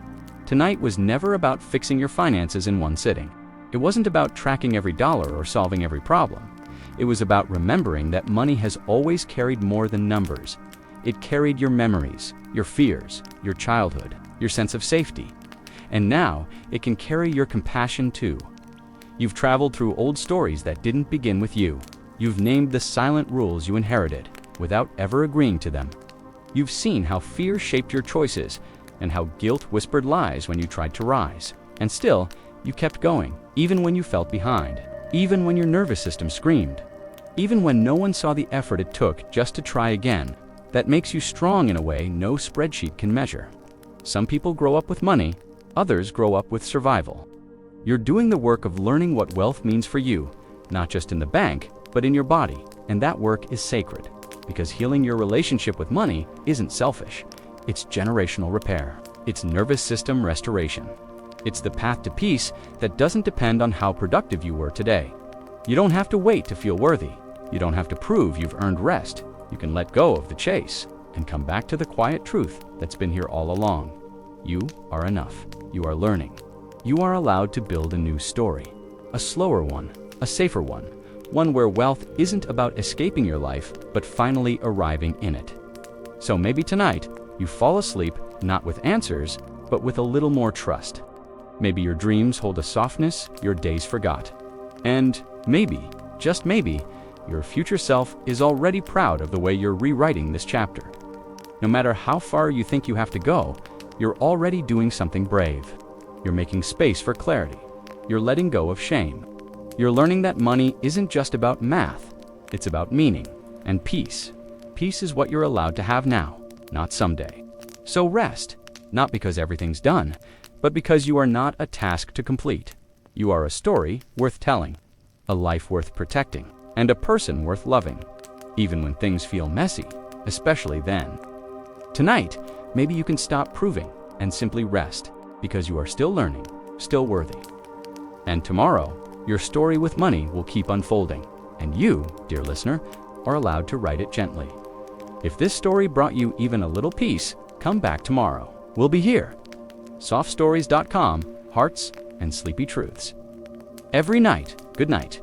Tonight was never about fixing your finances in one sitting. It wasn't about tracking every dollar or solving every problem. It was about remembering that money has always carried more than numbers. It carried your memories, your fears, your childhood, your sense of safety. And now, it can carry your compassion too. You've traveled through old stories that didn't begin with you. You've named the silent rules you inherited, without ever agreeing to them. You've seen how fear shaped your choices, and how guilt whispered lies when you tried to rise. And still, you kept going, even when you felt behind, even when your nervous system screamed, even when no one saw the effort it took just to try again. That makes you strong in a way no spreadsheet can measure. Some people grow up with money, others grow up with survival. You're doing the work of learning what wealth means for you, not just in the bank, but in your body, and that work is sacred. Because healing your relationship with money isn't selfish. It's generational repair. It's nervous system restoration. It's the path to peace that doesn't depend on how productive you were today. You don't have to wait to feel worthy. You don't have to prove you've earned rest. You can let go of the chase and come back to the quiet truth that's been here all along. You are enough. You are learning. You are allowed to build a new story. A slower one, a safer one. One where wealth isn't about escaping your life, but finally arriving in it. So maybe tonight, you fall asleep not with answers, but with a little more trust. Maybe your dreams hold a softness your days forgot. And maybe, just maybe, your future self is already proud of the way you're rewriting this chapter. No matter how far you think you have to go, you're already doing something brave. You're making space for clarity. You're letting go of shame. You're learning that money isn't just about math. It's about meaning and peace. Peace is what you're allowed to have now, not someday. So rest, not because everything's done, but because you are not a task to complete. You are a story worth telling, a life worth protecting, and a person worth loving, even when things feel messy, especially then. Tonight, maybe you can stop proving and simply rest, because you are still learning, still worthy. And tomorrow, your story with money will keep unfolding, and you, dear listener, are allowed to write it gently. If this story brought you even a little peace, come back tomorrow. We'll be here. softstories.com, hearts and sleepy truths. Every night, good night.